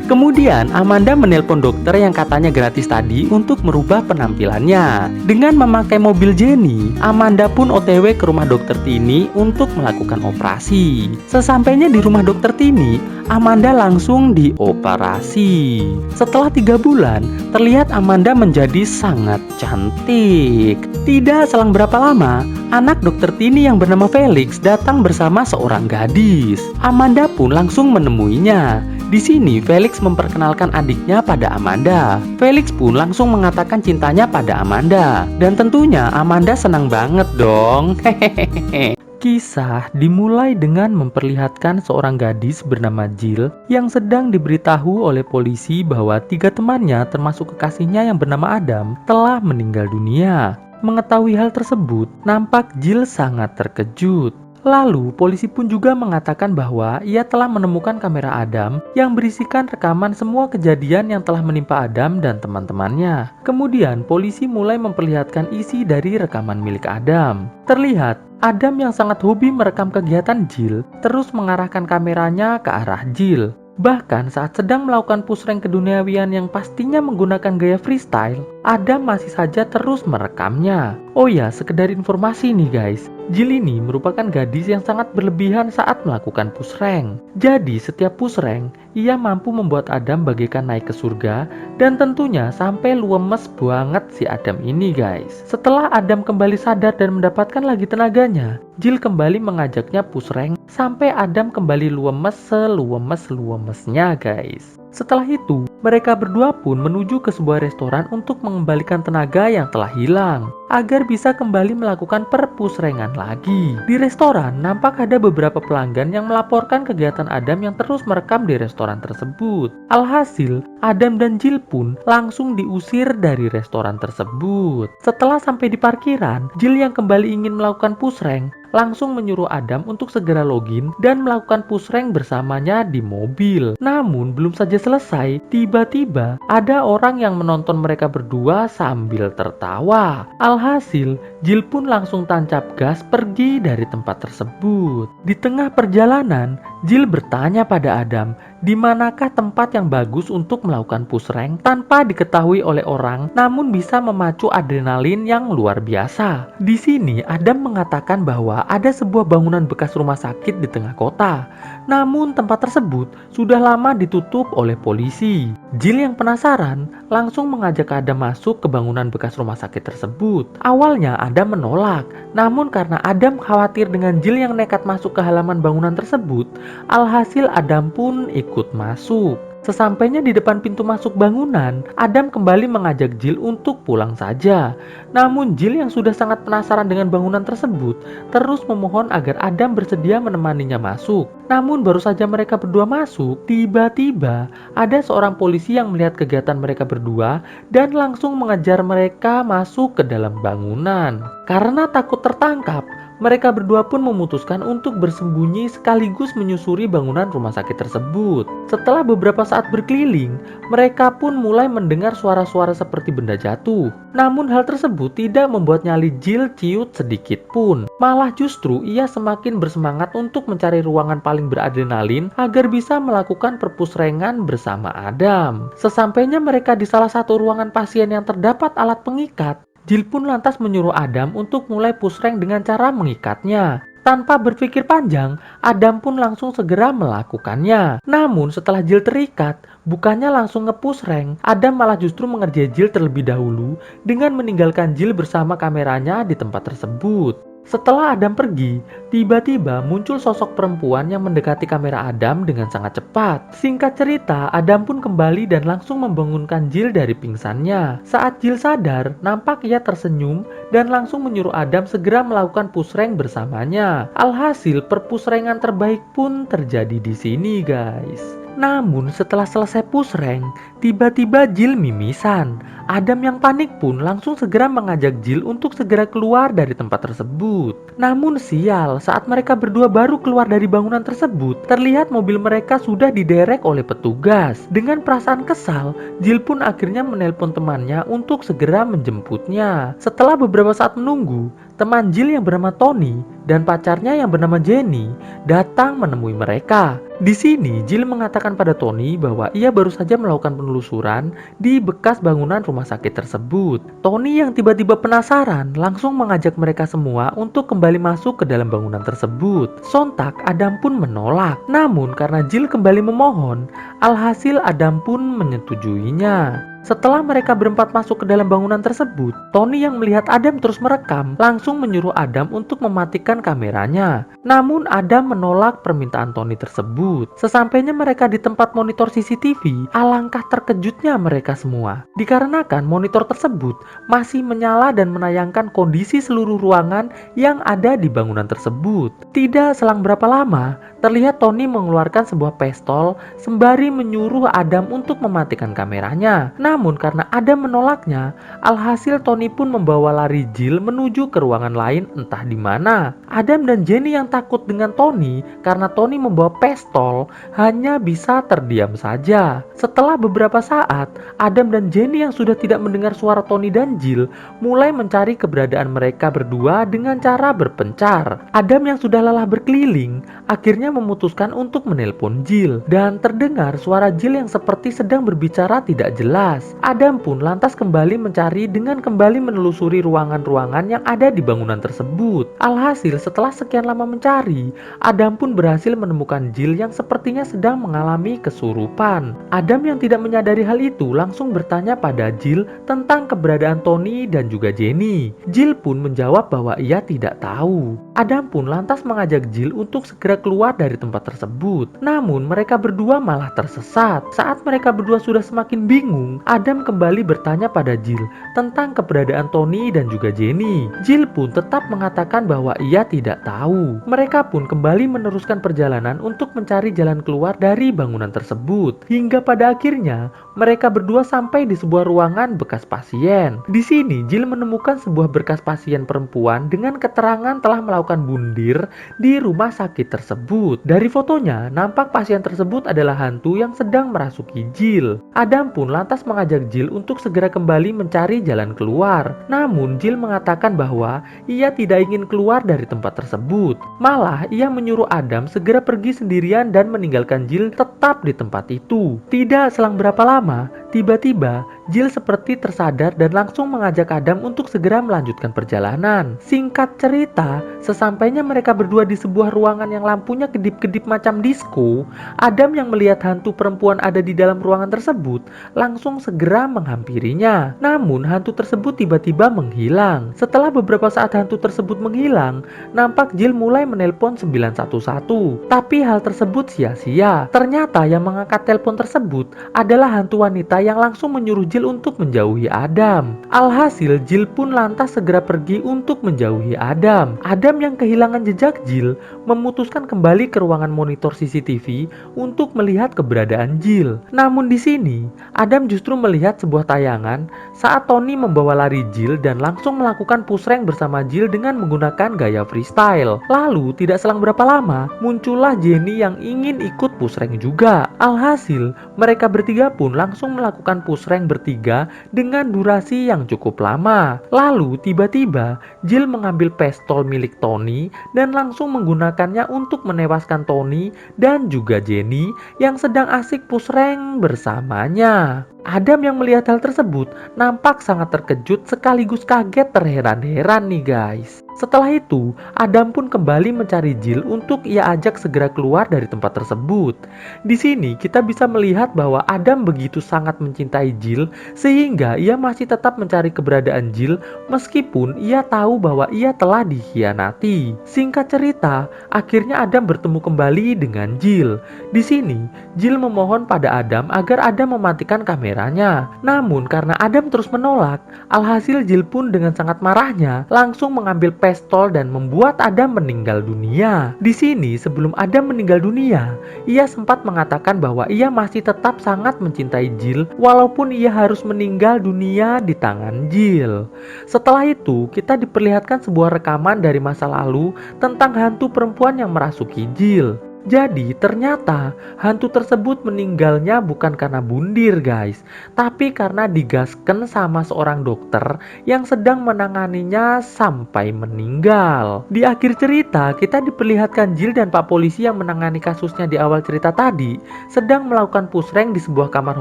S1: Kemudian Amanda menelpon dokter yang katanya gratis tadi untuk merubah penampilannya. Dengan memakai mobil Jenny, Amanda pun OTW ke rumah dokter Tini untuk melakukan operasi. Sesampainya di rumah dokter Tini, Amanda langsung dioperasi. Setelah 3 bulan, terlihat Amanda menjadi sangat cantik. Tidak selang berapa lama, anak dokter Tini yang bernama Felix datang bersama seorang gadis. Amanda pun langsung menemuinya. Di sini Felix memperkenalkan adiknya pada Amanda. Felix pun langsung mengatakan cintanya pada Amanda. Dan tentunya Amanda senang banget dong. Hehehe. Kisah dimulai dengan memperlihatkan seorang gadis bernama Jill yang sedang diberitahu oleh polisi bahwa 3 temannya termasuk kekasihnya yang bernama Adam telah meninggal dunia. Mengetahui hal tersebut, nampak Jill sangat terkejut. Lalu, polisi pun juga mengatakan bahwa ia telah menemukan kamera Adam yang berisikan rekaman semua kejadian yang telah menimpa Adam dan teman-temannya. Kemudian, polisi mulai memperlihatkan isi dari rekaman milik Adam. Terlihat, Adam yang sangat hobi merekam kegiatan Jill terus mengarahkan kameranya ke arah Jill. Bahkan saat sedang melakukan push rank keduniawian yang pastinya menggunakan gaya freestyle, Adam masih saja terus merekamnya. Oh ya, sekedar informasi nih guys, Jill ini merupakan gadis yang sangat berlebihan saat melakukan push rank. Jadi setiap push rank, ia mampu membuat Adam bagaikan naik ke surga dan tentunya sampai lumes banget si Adam ini guys. Setelah Adam kembali sadar dan mendapatkan lagi tenaganya, Jill kembali mengajaknya push rank sampai Adam kembali lumes selumes-luemesnya guys. Setelah itu, mereka berdua pun menuju ke sebuah restoran untuk mengembalikan tenaga yang telah hilang, agar bisa kembali melakukan perpusrengan lagi. Di restoran, nampak ada beberapa pelanggan yang melaporkan kegiatan Adam yang terus merekam di restoran tersebut. Alhasil, Adam dan Jill pun langsung diusir dari restoran tersebut. Setelah sampai di parkiran, Jill yang kembali ingin melakukan pushrank langsung menyuruh Adam untuk segera login dan melakukan pushrank bersamanya di mobil. Namun belum saja selesai, tiba-tiba ada orang yang menonton mereka berdua sambil tertawa. Alhasil, Jill pun langsung tancap gas pergi dari tempat tersebut. Di tengah perjalanan, Jill bertanya pada Adam, di manakah tempat yang bagus untuk melakukan pushrank tanpa diketahui oleh orang, namun bisa memacu adrenalin yang luar biasa. Di sini, Adam mengatakan bahwa ada sebuah bangunan bekas rumah sakit di tengah kota. Namun tempat tersebut sudah lama ditutup oleh polisi. Jill yang penasaran langsung mengajak Adam masuk ke bangunan bekas rumah sakit tersebut. Awalnya Adam menolak, namun karena Adam khawatir dengan Jill yang nekat masuk ke halaman bangunan tersebut, alhasil Adam pun ikut masuk. Sesampainya di depan pintu masuk bangunan, Adam kembali mengajak Jill untuk pulang saja. Namun Jill yang sudah sangat penasaran dengan bangunan tersebut terus memohon agar Adam bersedia menemaninya masuk. Namun baru saja mereka berdua masuk, tiba-tiba ada seorang polisi yang melihat kegiatan mereka berdua dan langsung mengejar mereka masuk ke dalam bangunan. Karena takut tertangkap, mereka berdua pun memutuskan untuk bersembunyi sekaligus menyusuri bangunan rumah sakit tersebut. Setelah beberapa saat berkeliling, mereka pun mulai mendengar suara-suara seperti benda jatuh. Namun hal tersebut tidak membuat nyali Jill ciut sedikit pun. Malah justru ia semakin bersemangat untuk mencari ruangan paling beradrenalin agar bisa melakukan perpusrengan bersama Adam. Sesampainya mereka di salah satu ruangan pasien yang terdapat alat pengikat, Jill pun lantas menyuruh Adam untuk mulai pushrank dengan cara mengikatnya. Tanpa berpikir panjang, Adam pun langsung segera melakukannya. Namun setelah Jill terikat, bukannya langsung nge-pushrank, Adam malah justru mengerjai Jill terlebih dahulu dengan meninggalkan Jill bersama kameranya di tempat tersebut. Setelah Adam pergi, tiba-tiba muncul sosok perempuan yang mendekati kamera Adam dengan sangat cepat. Singkat cerita, Adam pun kembali dan langsung membangunkan Jill dari pingsannya. Saat Jill sadar, nampak ia tersenyum dan langsung menyuruh Adam segera melakukan pushrank bersamanya. Alhasil, perpushrankan terbaik pun terjadi di sini, guys. Namun setelah selesai pushrank, tiba-tiba Jill mimisan. Adam yang panik pun langsung segera mengajak Jill untuk segera keluar dari tempat tersebut. Namun sial, saat mereka berdua baru keluar dari bangunan tersebut, terlihat mobil mereka sudah diderek oleh petugas. Dengan perasaan kesal, Jill pun akhirnya menelpon temannya untuk segera menjemputnya. Setelah beberapa saat menunggu, teman Jill yang bernama Tony dan pacarnya yang bernama Jenny datang menemui mereka. Di sini Jill mengatakan pada Tony bahwa ia baru saja melakukan penelusuran di bekas bangunan rumah sakit tersebut. Tony yang tiba-tiba penasaran langsung mengajak mereka semua untuk kembali masuk ke dalam bangunan tersebut. Sontak Adam pun menolak. Namun karena Jill kembali memohon, alhasil Adam pun menyetujuinya. Setelah mereka berempat masuk ke dalam bangunan tersebut, Tony yang melihat Adam terus merekam langsung menyuruh Adam untuk mematikan kameranya. Namun Adam menolak permintaan Tony tersebut. Sesampainya mereka di tempat monitor CCTV, alangkah terkejutnya mereka semua. Dikarenakan monitor tersebut masih menyala dan menayangkan kondisi seluruh ruangan yang ada di bangunan tersebut. Tidak selang berapa lama, terlihat Tony mengeluarkan sebuah pistol sembari menyuruh Adam untuk mematikan kameranya. Namun karena Adam menolaknya, alhasil Tony pun membawa lari Jill menuju ke ruangan lain entah di mana. Adam dan Jenny yang takut dengan Tony karena Tony membawa pistol hanya bisa terdiam saja. Setelah beberapa saat, Adam dan Jenny yang sudah tidak mendengar suara Tony dan Jill mulai mencari keberadaan mereka berdua dengan cara berpencar. Adam yang sudah lelah berkeliling akhirnya memutuskan untuk menelpon Jill dan terdengar suara Jill yang seperti sedang berbicara tidak jelas. jelas. Adam pun lantas kembali mencari dengan kembali menelusuri ruangan-ruangan yang ada di bangunan tersebut. Alhasil setelah sekian lama mencari, Adam pun berhasil menemukan Jill yang sepertinya sedang mengalami kesurupan. Adam yang tidak menyadari hal itu langsung bertanya pada Jill tentang keberadaan Tony dan juga Jenny. Jill pun menjawab bahwa ia tidak tahu. Adam pun lantas mengajak Jill untuk segera keluar dari tempat tersebut. Namun mereka berdua malah tersesat. Saat mereka berdua sudah semakin bingung, Adam kembali bertanya pada Jill tentang keberadaan Tony dan juga Jenny. Jill pun tetap mengatakan bahwa ia tidak tahu. Mereka pun kembali meneruskan perjalanan untuk mencari jalan keluar dari bangunan tersebut. Hingga pada akhirnya mereka berdua sampai di sebuah ruangan bekas pasien. Di sini Jill menemukan sebuah berkas pasien perempuan dengan keterangan telah melakukan bundir di rumah sakit tersebut. Dari fotonya, nampak pasien tersebut adalah hantu yang sedang merasuki Jill. Adam pun lantas mengajak Jill untuk segera kembali mencari jalan keluar. Namun Jill mengatakan bahwa ia tidak ingin keluar dari tempat tersebut. Malah ia menyuruh Adam segera pergi sendirian dan meninggalkan Jill tetap di tempat itu. Tidak selang berapa lama, tiba-tiba Jill seperti tersadar dan langsung mengajak Adam untuk segera melanjutkan perjalanan. Singkat cerita, sesampainya mereka berdua di sebuah ruangan yang lampunya kedip-kedip macam disco, Adam yang melihat hantu perempuan ada di dalam ruangan tersebut langsung segera menghampirinya. Namun hantu tersebut tiba-tiba menghilang. Setelah beberapa saat hantu tersebut menghilang, nampak Jill mulai menelpon 911. Tapi hal tersebut sia-sia. Ternyata yang mengangkat telepon tersebut adalah hantu wanita yang langsung menyuruh Jill untuk menjauhi Adam. Alhasil Jill pun lantas segera pergi untuk menjauhi Adam. Adam yang kehilangan jejak Jill memutuskan kembali ke ruangan monitor CCTV untuk melihat keberadaan Jill. Namun di sini Adam justru melihat sebuah tayangan saat Tony membawa lari Jill dan langsung melakukan push rank bersama Jill dengan menggunakan gaya freestyle. Lalu tidak selang berapa lama muncullah Jenny yang ingin ikut push rank juga. Alhasil mereka bertiga pun langsung melakukan push rank bertiga dengan durasi yang cukup lama. Lalu tiba-tiba Jill mengambil pistol milik Tony dan langsung menggunakannya untuk menewaskan Tony dan juga Jenny yang sedang asik push rank bersamanya. Adam yang melihat hal tersebut nampak sangat terkejut sekaligus kaget terheran-heran nih guys. Setelah itu, Adam pun kembali mencari Jill untuk ia ajak segera keluar dari tempat tersebut. Di sini kita bisa melihat bahwa Adam begitu sangat mencintai Jill sehingga ia masih tetap mencari keberadaan Jill meskipun ia tahu bahwa ia telah dikhianati. Singkat cerita, akhirnya Adam bertemu kembali dengan Jill. Di sini, Jill memohon pada Adam agar Adam mematikan kameranya. Namun karena Adam terus menolak, alhasil Jill pun dengan sangat marahnya langsung mengambil pistol dan membuat Adam meninggal dunia. Di sini sebelum Adam meninggal dunia, ia sempat mengatakan bahwa ia masih tetap sangat mencintai Jill walaupun ia harus meninggal dunia di tangan Jill. Setelah itu, kita diperlihatkan sebuah rekaman dari masa lalu tentang hantu perempuan yang merasuki Jill. Jadi ternyata hantu tersebut meninggalnya bukan karena bundir guys, tapi karena digasken sama seorang dokter yang sedang menanganinya sampai meninggal. Di akhir cerita kita diperlihatkan Jill dan Pak Polisi yang menangani kasusnya di awal cerita tadi sedang melakukan push rank di sebuah kamar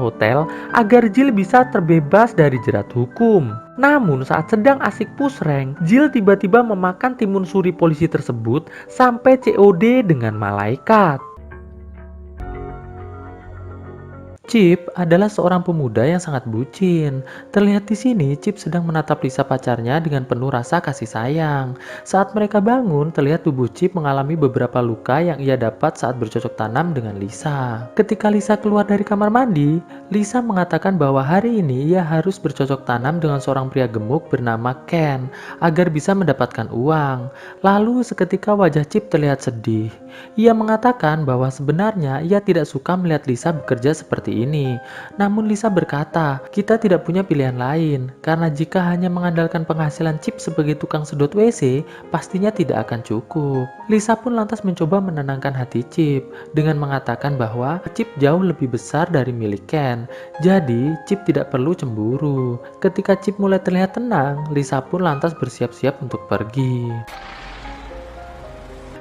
S1: hotel agar Jill bisa terbebas dari jerat hukum. Namun saat sedang asik push rank, Jill tiba-tiba memakan timun suri polisi tersebut sampai COD dengan malaikat. Chip adalah seorang pemuda yang sangat bucin. Terlihat di sini Chip sedang menatap Lisa pacarnya dengan penuh rasa kasih sayang. Saat mereka bangun, terlihat tubuh Chip mengalami beberapa luka yang ia dapat saat bercocok tanam dengan Lisa. Ketika Lisa keluar dari kamar mandi, Lisa mengatakan bahwa hari ini ia harus bercocok tanam dengan seorang pria gemuk bernama Ken agar bisa mendapatkan uang. Lalu seketika wajah Chip terlihat sedih. Ia mengatakan bahwa sebenarnya ia tidak suka melihat Lisa bekerja seperti ini. Namun Lisa berkata, kita tidak punya pilihan lain, karena jika hanya mengandalkan penghasilan Chip sebagai tukang sedot WC, pastinya tidak akan cukup. Lisa pun lantas mencoba menenangkan hati Chip, dengan mengatakan bahwa Chip jauh lebih besar dari milik Ken, jadi Chip tidak perlu cemburu. Ketika Chip mulai terlihat tenang, Lisa pun lantas bersiap-siap untuk pergi.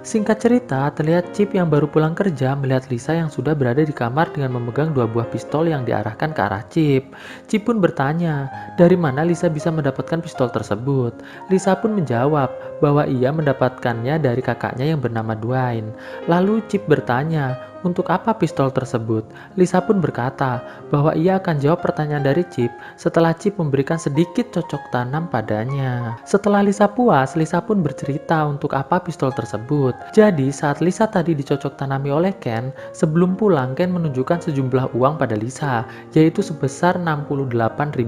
S1: Singkat cerita, terlihat Chip yang baru pulang kerja melihat Lisa yang sudah berada di kamar dengan memegang 2 buah pistol yang diarahkan ke arah Chip. Chip pun bertanya, dari mana Lisa bisa mendapatkan pistol tersebut? Lisa pun menjawab bahwa ia mendapatkannya dari kakaknya yang bernama Dwayne. Lalu Chip bertanya, untuk apa pistol tersebut? Lisa pun berkata bahwa ia akan jawab pertanyaan dari Chip setelah Chip memberikan sedikit cocok tanam padanya. Setelah Lisa puas, Lisa pun bercerita untuk apa pistol tersebut. Jadi saat Lisa tadi dicocok tanami oleh Ken, sebelum pulang Ken menunjukkan sejumlah uang pada Lisa, yaitu sebesar $68.000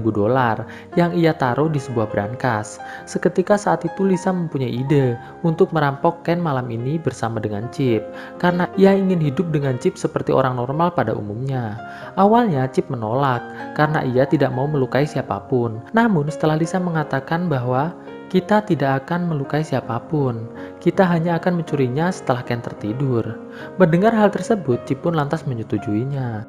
S1: yang ia taruh di sebuah brankas. Seketika saat itu Lisa mempunyai ide untuk merampok Ken malam ini bersama dengan Chip, karena ia ingin hidup dengan Chip seperti orang normal pada umumnya. Awalnya Chip menolak karena ia tidak mau melukai siapapun. Namun setelah Lisa mengatakan bahwa kita tidak akan melukai siapapun, kita hanya akan mencurinya setelah Ken tertidur. Mendengar hal tersebut, Chip pun lantas menyetujuinya.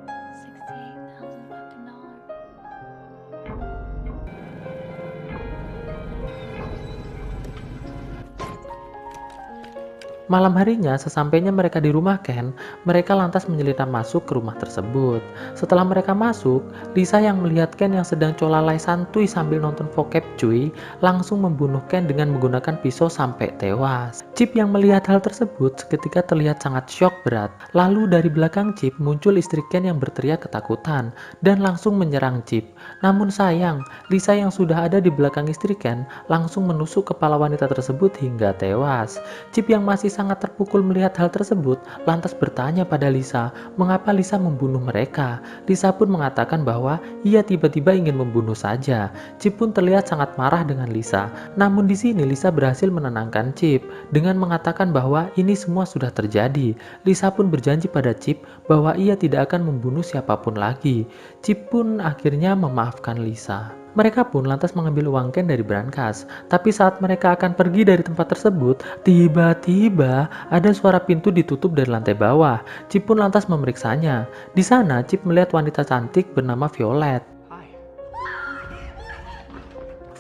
S1: Malam harinya, sesampainya mereka di rumah Ken, mereka lantas menyelinap masuk ke rumah tersebut. Setelah mereka masuk, Lisa yang melihat Ken yang sedang colalai santuy sambil nonton bokep cuy, langsung membunuh Ken dengan menggunakan pisau sampai tewas. Chip yang melihat hal tersebut seketika terlihat sangat syok berat. Lalu dari belakang Chip muncul istri Ken yang berteriak ketakutan dan langsung menyerang Chip. Namun sayang, Lisa yang sudah ada di belakang istri Ken langsung menusuk kepala wanita tersebut hingga tewas. Chip yang masih sangat terpukul melihat hal tersebut, lantas bertanya pada Lisa, mengapa Lisa membunuh mereka. Lisa pun mengatakan bahwa ia tiba-tiba ingin membunuh saja. Chip pun terlihat sangat marah dengan Lisa. Namun di sini Lisa berhasil menenangkan Chip dengan mengatakan bahwa ini semua sudah terjadi. Lisa pun berjanji pada Chip bahwa ia tidak akan membunuh siapapun lagi. Chip pun akhirnya memaafkan Lisa. Mereka pun lantas mengambil uang Ken dari brankas. Tapi saat mereka akan pergi dari tempat tersebut, tiba-tiba ada suara pintu ditutup dari lantai bawah. Chip pun lantas memeriksanya. Di sana, Chip melihat wanita cantik bernama Violet.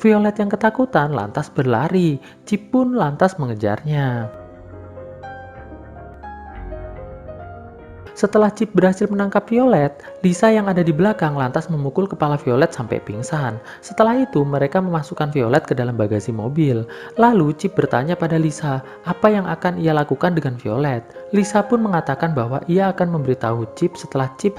S1: Violet yang ketakutan lantas berlari. Chip pun lantas mengejarnya. Setelah Chip berhasil menangkap Violet, Lisa yang ada di belakang lantas memukul kepala Violet sampai pingsan. Setelah itu, mereka memasukkan Violet ke dalam bagasi mobil. Lalu Chip bertanya pada Lisa, apa yang akan ia lakukan dengan Violet. Lisa pun mengatakan bahwa ia akan memberitahu Chip setelah Chip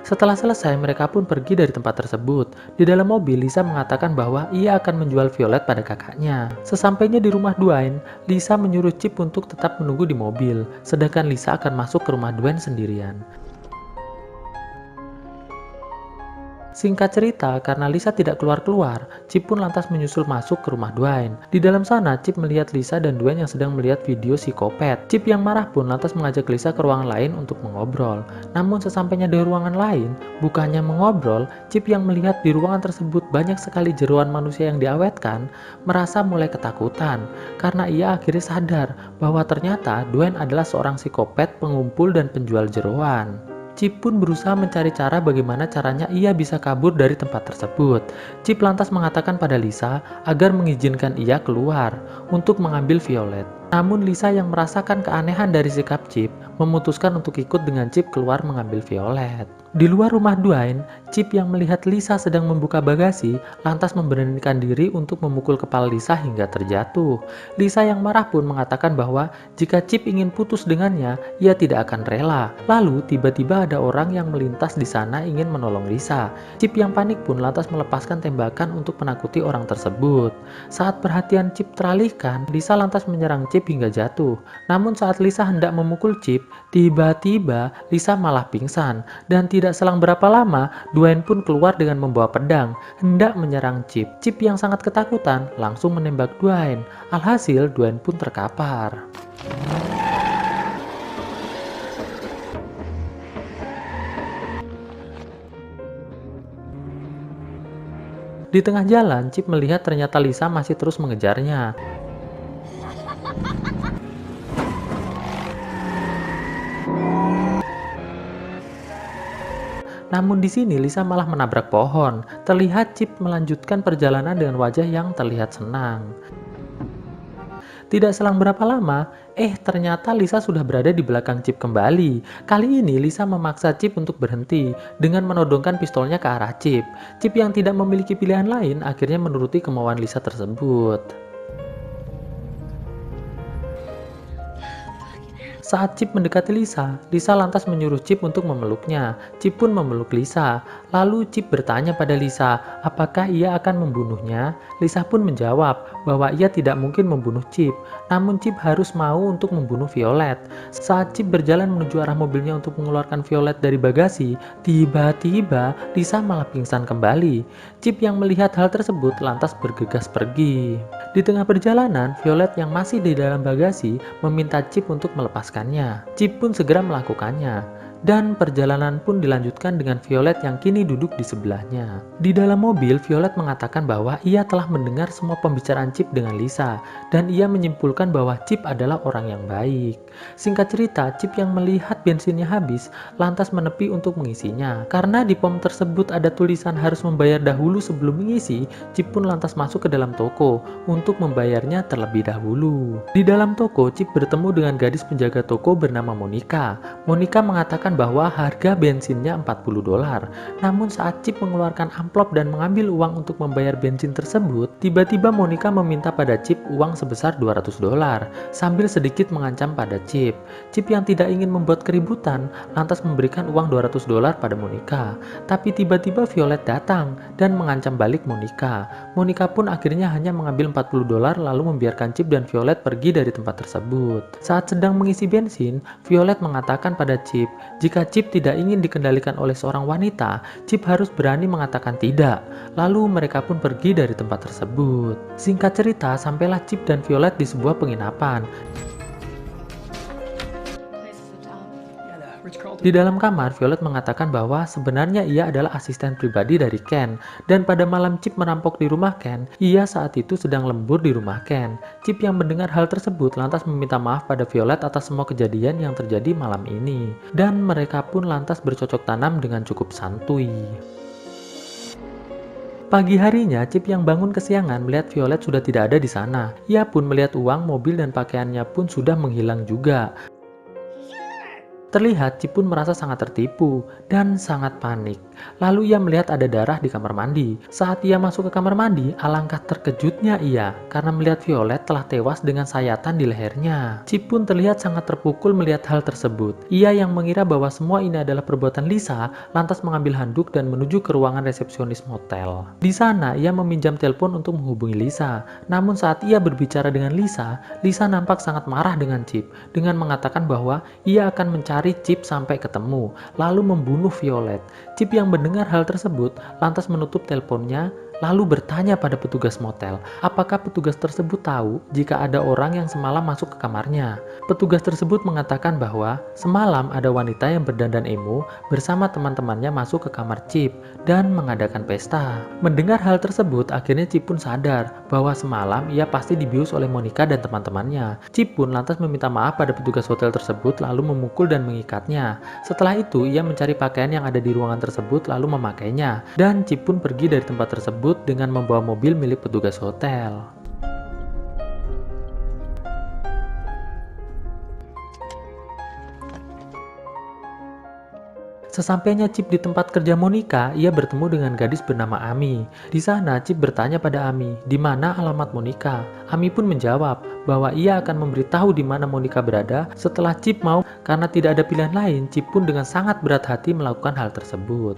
S1: Setelah selesai, mereka pun pergi dari tempat tersebut. Di dalam mobil, Lisa mengatakan bahwa ia akan menjual Violet pada kakaknya. Sesampainya di rumah Dwayne, Lisa menyuruh Chip untuk tetap menunggu di mobil, sedangkan Lisa akan masuk ke rumah Dwayne sendirian. Singkat cerita, karena Lisa tidak keluar-keluar, Chip pun lantas menyusul masuk ke rumah Dwayne. Di dalam sana, Chip melihat Lisa dan Dwayne yang sedang melihat video psikopat. Chip yang marah pun lantas mengajak Lisa ke ruangan lain untuk mengobrol. Namun sesampainya di ruangan lain, bukannya mengobrol, Chip yang melihat di ruangan tersebut banyak sekali jeroan manusia yang diawetkan, merasa mulai ketakutan. Karena ia akhirnya sadar bahwa ternyata Dwayne adalah seorang psikopat, pengumpul, dan penjual jeroan. Chip pun berusaha mencari cara bagaimana caranya ia bisa kabur dari tempat tersebut. Chip lantas mengatakan pada Lisa agar mengizinkan ia keluar untuk mengambil Violet. Namun Lisa yang merasakan keanehan dari sikap Chip memutuskan untuk ikut dengan Chip keluar mengambil Violet. Di luar rumah Dwayne, Chip yang melihat Lisa sedang membuka bagasi lantas memberanikan diri untuk memukul kepala Lisa hingga terjatuh. Lisa yang marah pun mengatakan bahwa jika Chip ingin putus dengannya, ia tidak akan rela. Lalu tiba-tiba ada orang yang melintas di sana ingin menolong Lisa. Chip yang panik pun lantas melepaskan tembakan untuk menakuti orang tersebut. Saat perhatian Chip teralihkan, Lisa lantas menyerang Chip hingga jatuh. Namun saat Lisa hendak memukul Chip, tiba-tiba Lisa malah pingsan. Dan tidak selang berapa lama, Dwayne pun keluar dengan membawa pedang, hendak menyerang Chip. Chip yang sangat ketakutan langsung menembak Dwayne. Alhasil, Dwayne pun terkapar. Di tengah jalan, Chip melihat ternyata Lisa masih terus mengejarnya. Namun di sini Lisa malah menabrak pohon. Terlihat Chip melanjutkan perjalanan dengan wajah yang terlihat senang. Tidak selang berapa lama, ternyata Lisa sudah berada di belakang Chip kembali. Kali ini Lisa memaksa Chip untuk berhenti dengan menodongkan pistolnya ke arah Chip. Chip yang tidak memiliki pilihan lain akhirnya menuruti kemauan Lisa tersebut. Saat Chip mendekati Lisa, Lisa lantas menyuruh Chip untuk memeluknya. Chip pun memeluk Lisa. Lalu Chip bertanya pada Lisa, apakah ia akan membunuhnya? Lisa pun menjawab bahwa ia tidak mungkin membunuh Chip, namun Chip harus mau untuk membunuh Violet. Saat Chip berjalan menuju arah mobilnya untuk mengeluarkan Violet dari bagasi, tiba-tiba Lisa malah pingsan kembali. Chip yang melihat hal tersebut lantas bergegas pergi. Di tengah perjalanan, Violet yang masih di dalam bagasi meminta Chip untuk melepaskannya. Chip pun segera melakukannya. Dan perjalanan pun dilanjutkan dengan Violet yang kini duduk di sebelahnya. Di dalam mobil, Violet mengatakan bahwa ia telah mendengar semua pembicaraan Chip dengan Lisa, dan ia menyimpulkan bahwa Chip adalah orang yang baik. Singkat cerita, Chip yang melihat bensinnya habis, lantas menepi untuk mengisinya. Karena di pom tersebut ada tulisan harus membayar dahulu sebelum mengisi, Chip pun lantas masuk ke dalam toko untuk membayarnya terlebih dahulu. Di dalam toko, Chip bertemu dengan gadis penjaga toko bernama Monica. Monica mengatakan bahwa harga bensinnya $40. Namun saat Chip mengeluarkan amplop dan mengambil uang untuk membayar bensin tersebut, tiba-tiba Monica meminta pada Chip uang sebesar $200 sambil sedikit mengancam pada Chip. Chip yang tidak ingin membuat keributan lantas memberikan uang $200 pada Monica. Tapi tiba-tiba Violet datang dan mengancam balik Monica. Monica pun akhirnya hanya mengambil $40 lalu membiarkan Chip dan Violet pergi dari tempat tersebut. Saat sedang mengisi bensin, Violet mengatakan pada Chip, jika Chip tidak ingin dikendalikan oleh seorang wanita, Chip harus berani mengatakan tidak. Lalu mereka pun pergi dari tempat tersebut. Singkat cerita, sampailah Chip dan Violet di sebuah penginapan. Di dalam kamar, Violet mengatakan bahwa sebenarnya ia adalah asisten pribadi dari Ken, dan pada malam Chip merampok di rumah Ken, ia saat itu sedang lembur di rumah Ken. Chip yang mendengar hal tersebut lantas meminta maaf pada Violet atas semua kejadian yang terjadi malam ini, dan mereka pun lantas bercocok tanam dengan cukup santuy. Pagi harinya, Chip yang bangun kesiangan melihat Violet sudah tidak ada di sana. Ia pun melihat uang, mobil, dan pakaiannya pun sudah menghilang juga. Terlihat Chip pun merasa sangat tertipu dan sangat panik. Lalu ia melihat ada darah di kamar mandi. Saat ia masuk ke kamar mandi, alangkah terkejutnya ia karena melihat Violet telah tewas dengan sayatan di lehernya. Chip pun terlihat sangat terpukul melihat hal tersebut. Ia yang mengira bahwa semua ini adalah perbuatan Lisa, lantas mengambil handuk dan menuju ke ruangan resepsionis motel. Di sana, ia meminjam telepon untuk menghubungi Lisa. Namun saat ia berbicara dengan Lisa, Lisa nampak sangat marah dengan Chip dengan mengatakan bahwa ia akan mencari Chip sampai ketemu, lalu membunuh Violet. Chip yang mendengar hal tersebut lantas menutup teleponnya, lalu bertanya pada petugas motel, apakah petugas tersebut tahu jika ada orang yang semalam masuk ke kamarnya. Petugas tersebut mengatakan bahwa semalam ada wanita yang berdandan emo bersama teman-temannya masuk ke kamar Chip dan mengadakan pesta. Mendengar hal tersebut, akhirnya Chip pun sadar bahwa semalam ia pasti dibius oleh Monica dan teman-temannya. Chip pun lantas meminta maaf pada petugas hotel tersebut lalu memukul dan mengikatnya. Setelah itu, ia mencari pakaian yang ada di ruangan tersebut lalu memakainya, dan Chip pun pergi dari tempat tersebut dengan membawa mobil milik petugas hotel. Sesampainya Chip di tempat kerja Monica, ia bertemu dengan gadis bernama Amy. Di sana, Chip bertanya pada Amy, di mana alamat Monica. Amy pun menjawab bahwa ia akan memberitahu di mana Monica berada setelah Chip mau. Karena tidak ada pilihan lain, Chip pun dengan sangat berat hati melakukan hal tersebut.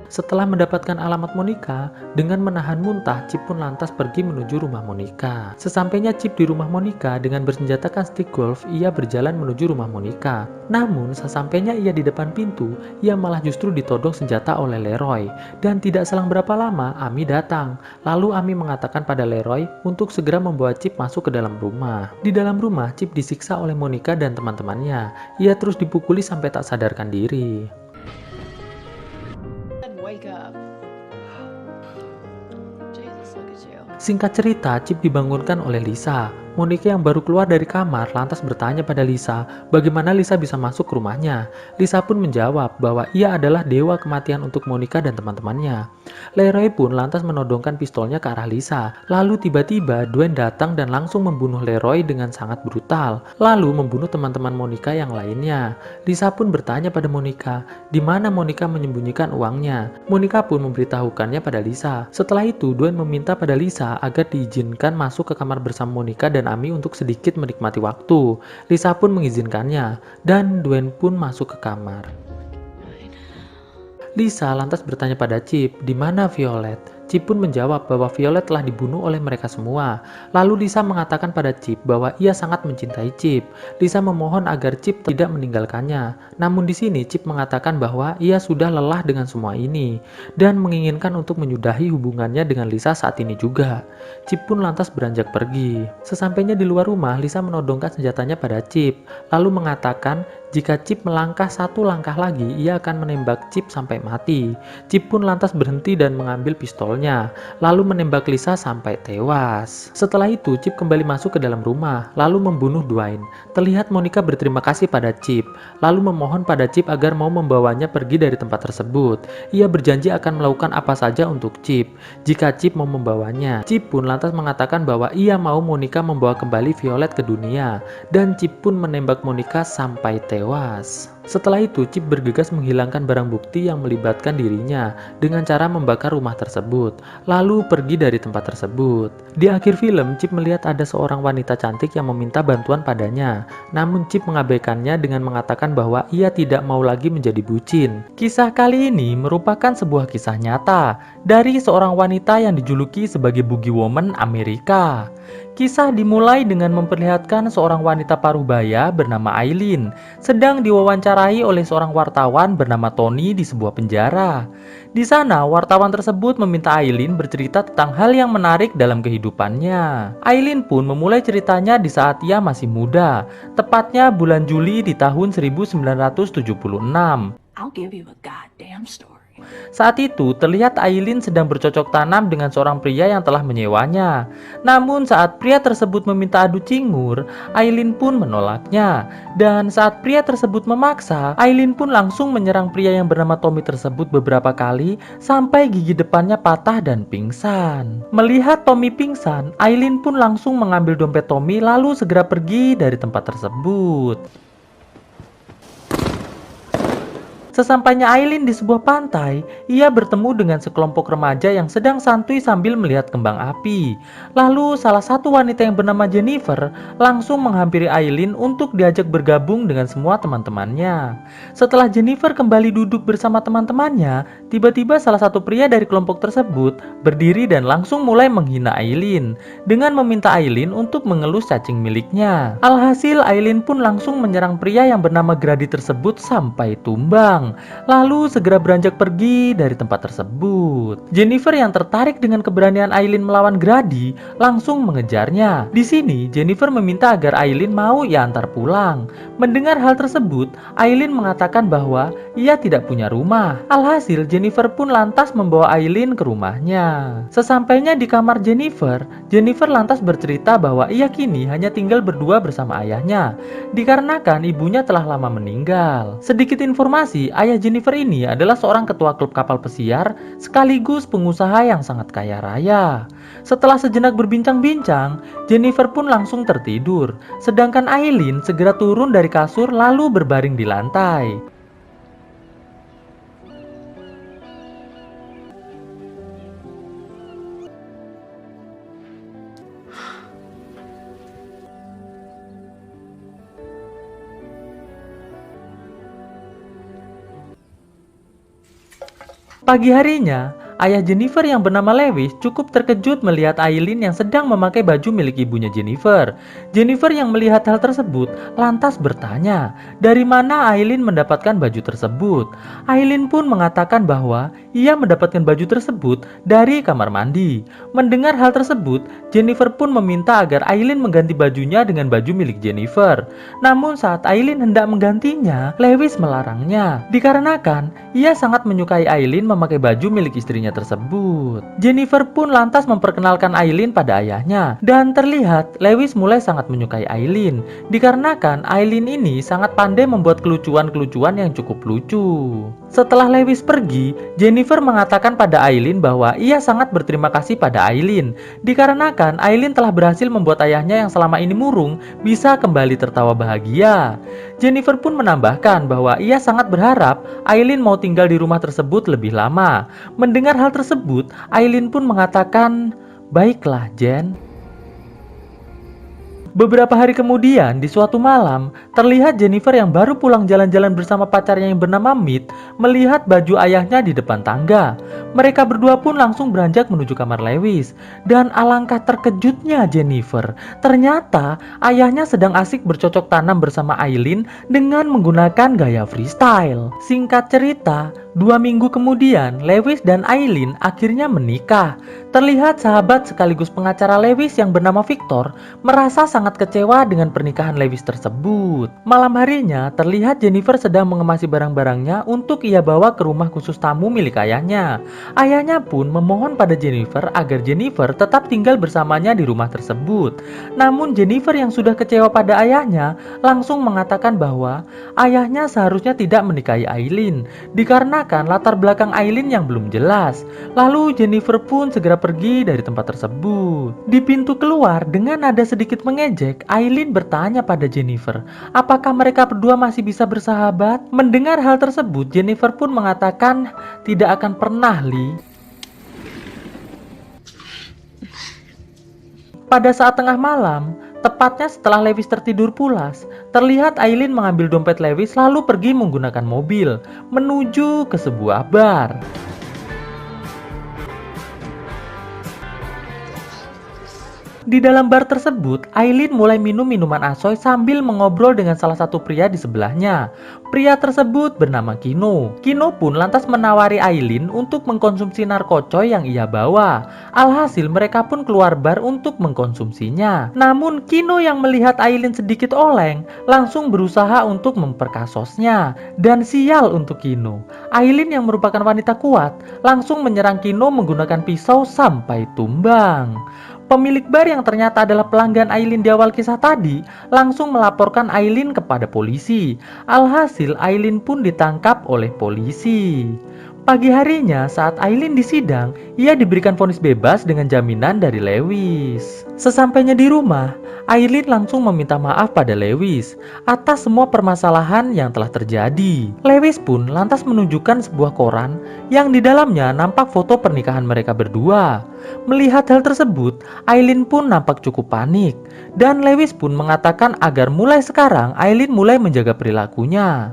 S1: Setelah mendapatkan alamat Monica, dengan menahan muntah, Chip pun lantas pergi menuju rumah Monica. Sesampainya Chip di rumah Monica, dengan bersenjatakan stick golf, ia berjalan menuju rumah Monica. Namun, sesampainya ia di depan pintu, ia malah justru ditodong senjata oleh Leroy. Dan tidak selang berapa lama, Amy datang. Lalu Amy mengatakan pada Leroy untuk segera membawa Chip masuk ke dalam rumah. Di dalam rumah, Chip disiksa oleh Monica dan teman-temannya. Ia terus dipukuli sampai tak sadarkan diri. Singkat cerita, Chip dibangunkan oleh Lisa. Monica yang baru keluar dari kamar lantas bertanya pada Lisa bagaimana Lisa bisa masuk ke rumahnya. Lisa pun menjawab bahwa ia adalah dewa kematian untuk Monica dan teman-temannya. Leroy pun lantas menodongkan pistolnya ke arah Lisa. Lalu tiba-tiba Dwayne datang dan langsung membunuh Leroy dengan sangat brutal. Lalu membunuh teman-teman Monica yang lainnya. Lisa pun bertanya pada Monica, di mana Monica menyembunyikan uangnya. Monica pun memberitahukannya pada Lisa. Setelah itu Dwayne meminta pada Lisa agar diizinkan masuk ke kamar bersama Monica dan Amy untuk sedikit menikmati waktu. Lisa pun mengizinkannya dan Dwayne pun masuk ke kamar. Lisa lantas bertanya pada Chip, di mana Violet? Chip pun menjawab bahwa Violet telah dibunuh oleh mereka semua. Lalu Lisa mengatakan pada Chip bahwa ia sangat mencintai Chip. Lisa memohon agar Chip tidak meninggalkannya. Namun di sini Chip mengatakan bahwa ia sudah lelah dengan semua ini dan menginginkan untuk menyudahi hubungannya dengan Lisa saat ini juga. Chip pun lantas beranjak pergi. Sesampainya di luar rumah, Lisa menodongkan senjatanya pada Chip, lalu mengatakan jika Chip melangkah satu langkah lagi, ia akan menembak Chip sampai mati. Chip pun lantas berhenti dan mengambil pistolnya, lalu menembak Lisa sampai tewas. Setelah itu, Chip kembali masuk ke dalam rumah, lalu membunuh Dwayne. Terlihat Monica berterima kasih pada Chip, lalu memohon pada Chip agar mau membawanya pergi dari tempat tersebut. Ia berjanji akan melakukan apa saja untuk Chip, jika Chip mau membawanya. Chip pun lantas mengatakan bahwa ia mau Monica membawa kembali Violet ke dunia, dan Chip pun menembak Monica sampai tewas. Setelah itu, Chip bergegas menghilangkan barang bukti yang melibatkan dirinya dengan cara membakar rumah tersebut, lalu pergi dari tempat tersebut. Di akhir film, Chip melihat ada seorang wanita cantik yang meminta bantuan padanya, namun Chip mengabaikannya dengan mengatakan bahwa ia tidak mau lagi menjadi bucin. Kisah kali ini merupakan sebuah kisah nyata dari seorang wanita yang dijuluki sebagai Boogie Woman Amerika. Kisah dimulai dengan memperlihatkan seorang wanita paruh-baya bernama Aileen sedang diwawancarai oleh seorang wartawan bernama Tony di sebuah penjara. Di sana, wartawan tersebut meminta Aileen bercerita tentang hal yang menarik dalam kehidupannya. Aileen pun memulai ceritanya di saat ia masih muda, tepatnya bulan Juli di tahun 1976.
S3: I'll give you a goddamn story.
S1: Saat itu terlihat Aileen sedang bercocok tanam dengan seorang pria yang telah menyewanya. Namun saat pria tersebut meminta adu cingur, Aileen pun menolaknya. Dan saat pria tersebut memaksa, Aileen pun langsung menyerang pria yang bernama Tommy tersebut beberapa kali sampai gigi depannya patah dan pingsan. Melihat Tommy pingsan, Aileen pun langsung mengambil dompet Tommy lalu segera pergi dari tempat tersebut. Sesampainya Aileen di sebuah pantai, ia bertemu dengan sekelompok remaja yang sedang santuy sambil melihat kembang api. Lalu salah satu wanita yang bernama Jennifer langsung menghampiri Aileen untuk diajak bergabung dengan semua teman-temannya. Setelah Jennifer kembali duduk bersama teman-temannya, tiba-tiba salah satu pria dari kelompok tersebut berdiri dan langsung mulai menghina Aileen dengan meminta Aileen untuk mengelus cacing miliknya. Alhasil Aileen pun langsung menyerang pria yang bernama Grady tersebut sampai tumbang, lalu segera beranjak pergi dari tempat tersebut. Jennifer yang tertarik dengan keberanian Aileen melawan Grady langsung mengejarnya. Di sini Jennifer meminta agar Aileen mau ia antar pulang. Mendengar hal tersebut, Aileen mengatakan bahwa ia tidak punya rumah. Alhasil Jennifer pun lantas membawa Aileen ke rumahnya. Sesampainya di kamar Jennifer lantas bercerita bahwa ia kini hanya tinggal berdua bersama ayahnya, dikarenakan ibunya telah lama meninggal. Sedikit informasi, ayah Jennifer ini adalah seorang ketua klub kapal pesiar sekaligus pengusaha yang sangat kaya raya. Setelah sejenak berbincang-bincang, Jennifer pun langsung tertidur, sedangkan Aileen segera turun dari kasur lalu berbaring di lantai. Pagi harinya, ayah Jennifer yang bernama Lewis cukup terkejut melihat Aileen yang sedang memakai baju milik ibunya Jennifer. Jennifer yang melihat hal tersebut lantas bertanya, dari mana Aileen mendapatkan baju tersebut? Aileen pun mengatakan bahwa ia mendapatkan baju tersebut dari kamar mandi. Mendengar hal tersebut, Jennifer pun meminta agar Aileen mengganti bajunya dengan baju milik Jennifer. Namun saat Aileen hendak menggantinya, Lewis melarangnya, dikarenakan ia sangat menyukai Aileen memakai baju milik istrinya istrinya tersebut. Jennifer pun lantas memperkenalkan Aileen pada ayahnya, dan terlihat Lewis mulai sangat menyukai Aileen dikarenakan Aileen ini sangat pandai membuat kelucuan-kelucuan yang cukup lucu. Setelah Lewis pergi, Jennifer mengatakan pada Aileen bahwa ia sangat berterima kasih pada Aileen dikarenakan Aileen telah berhasil membuat ayahnya yang selama ini murung bisa kembali tertawa bahagia. Jennifer pun menambahkan bahwa ia sangat berharap Aileen mau tinggal di rumah tersebut lebih lama. Mendengar hal tersebut, Aileen pun mengatakan, "Baiklah, Jen." Beberapa hari kemudian, di suatu malam, terlihat Jennifer yang baru pulang jalan-jalan bersama pacarnya yang bernama Mead melihat baju ayahnya di depan tangga. Mereka berdua pun langsung beranjak menuju kamar Lewis. Dan alangkah terkejutnya Jennifer, ternyata ayahnya sedang asik bercocok tanam bersama Aileen dengan menggunakan gaya freestyle. Singkat cerita, 2 minggu kemudian, Lewis dan Aileen akhirnya menikah. Terlihat sahabat sekaligus pengacara Lewis yang bernama Victor merasa sangat kecewa dengan pernikahan Lewis tersebut. Malam harinya, terlihat Jennifer sedang mengemasi barang-barangnya untuk ia bawa ke rumah khusus tamu milik ayahnya. Ayahnya pun memohon pada Jennifer agar Jennifer tetap tinggal bersamanya di rumah tersebut. Namun Jennifer yang sudah kecewa pada ayahnya langsung mengatakan bahwa ayahnya seharusnya tidak menikahi Aileen dikarenakan latar belakang Aileen yang belum jelas. Lalu Jennifer pun segera pergi dari tempat tersebut. Di pintu keluar, dengan nada sedikit mengejek, Aileen bertanya pada Jennifer, apakah mereka berdua masih bisa bersahabat? Mendengar hal tersebut, Jennifer pun mengatakan, tidak akan pernah, Lee. Pada saat tengah malam, tepatnya setelah Lewis tertidur pulas, terlihat Aileen mengambil dompet Lewis lalu pergi menggunakan mobil menuju ke sebuah bar. Di dalam bar tersebut, Aileen mulai minum minuman asoy sambil mengobrol dengan salah satu pria di sebelahnya. Pria tersebut bernama Kino. Kino pun lantas menawari Aileen untuk mengkonsumsi narkocoy yang ia bawa. Alhasil mereka pun keluar bar untuk mengkonsumsinya. Namun Kino yang melihat Aileen sedikit oleng, langsung berusaha untuk memperkasosnya. Dan sial untuk Kino, Aileen yang merupakan wanita kuat, langsung menyerang Kino menggunakan pisau sampai tumbang. Pemilik bar yang ternyata adalah pelanggan Aileen di awal kisah tadi langsung melaporkan Aileen kepada polisi. Alhasil Aileen pun ditangkap oleh polisi. Pagi harinya saat Aileen disidang, ia diberikan vonis bebas dengan jaminan dari Lewis. Sesampainya di rumah, Aileen langsung meminta maaf pada Lewis atas semua permasalahan yang telah terjadi. Lewis pun lantas menunjukkan sebuah koran yang di dalamnya nampak foto pernikahan mereka berdua. Melihat hal tersebut, Aileen pun nampak cukup panik dan Lewis pun mengatakan agar mulai sekarang Aileen mulai menjaga perilakunya.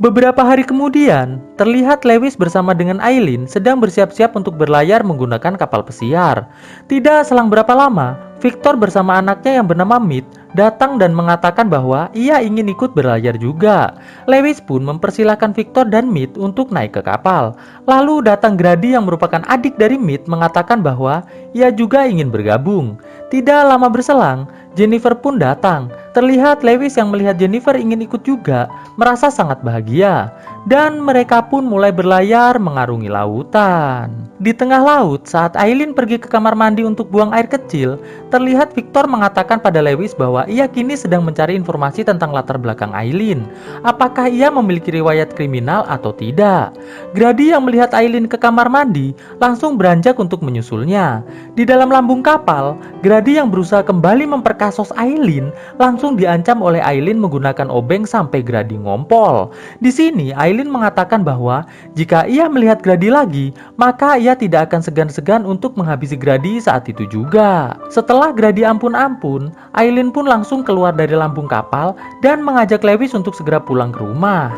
S1: Beberapa hari kemudian, terlihat Lewis bersama dengan Aileen sedang bersiap-siap untuk berlayar menggunakan kapal pesiar. Tidak selang berapa lama, Victor bersama anaknya yang bernama Mead datang dan mengatakan bahwa ia ingin ikut berlayar juga. Lewis pun mempersilahkan Victor dan Mead untuk naik ke kapal. Lalu datang Grady yang merupakan adik dari Mead mengatakan bahwa ia juga ingin bergabung. Tidak lama berselang, Jennifer pun datang. Terlihat Lewis yang melihat Jennifer ingin ikut juga merasa sangat bahagia. Dan mereka pun mulai berlayar mengarungi lautan. Di tengah laut, saat Aileen pergi ke kamar mandi untuk buang air kecil, terlihat Victor mengatakan pada Lewis bahwa ia kini sedang mencari informasi tentang latar belakang Aileen. Apakah ia memiliki riwayat kriminal atau tidak? Grady yang melihat Aileen ke kamar mandi langsung beranjak untuk menyusulnya. Di dalam lambung kapal, Grady yang berusaha kembali memperkasos Aileen langsung diancam oleh Aileen menggunakan obeng sampai Grady ngompol. Di sini Aileen mengatakan bahwa jika ia melihat Grady lagi, maka ia tidak akan segan-segan untuk menghabisi Grady saat itu juga. Setelah Grady ampun-ampun, Aileen pun langsung keluar dari lambung kapal dan mengajak Lewis untuk segera pulang ke rumah.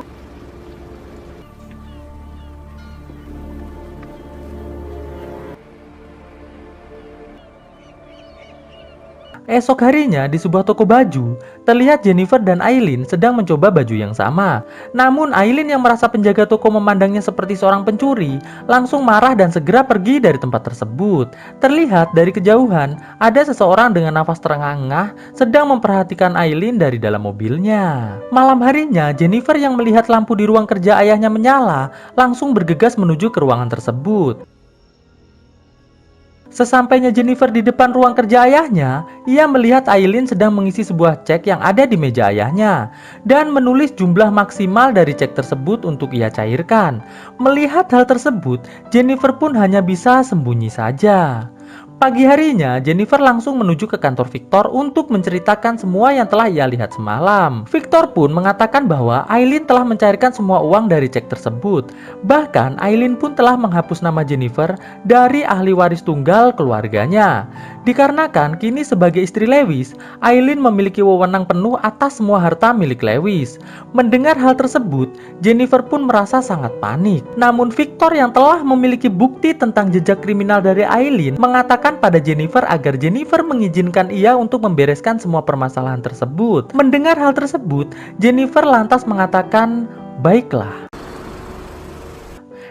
S1: Esok harinya di sebuah toko baju, terlihat Jennifer dan Aileen sedang mencoba baju yang sama. Namun Aileen yang merasa penjaga toko memandangnya seperti seorang pencuri, langsung marah dan segera pergi dari tempat tersebut. Terlihat dari kejauhan, ada seseorang dengan nafas terengah-engah sedang memperhatikan Aileen dari dalam mobilnya. Malam harinya, Jennifer yang melihat lampu di ruang kerja ayahnya menyala, langsung bergegas menuju ke ruangan tersebut. Sesampainya Jennifer di depan ruang kerja ayahnya, ia melihat Aileen sedang mengisi sebuah cek yang ada di meja ayahnya dan menulis jumlah maksimal dari cek tersebut untuk ia cairkan. Melihat hal tersebut, Jennifer pun hanya bisa sembunyi saja. Pagi harinya, Jennifer langsung menuju ke kantor Victor untuk menceritakan semua yang telah ia lihat semalam. Victor pun mengatakan bahwa Aileen telah mencairkan semua uang dari cek tersebut. Bahkan, Aileen pun telah menghapus nama Jennifer dari ahli waris tunggal keluarganya. Dikarenakan kini sebagai istri Lewis, Aileen memiliki wewenang penuh atas semua harta milik Lewis. Mendengar hal tersebut, Jennifer pun merasa sangat panik. Namun Victor yang telah memiliki bukti tentang jejak kriminal dari Aileen mengatakan pada Jennifer agar Jennifer mengizinkan ia untuk membereskan semua permasalahan tersebut. Mendengar hal tersebut, Jennifer lantas mengatakan, "Baiklah."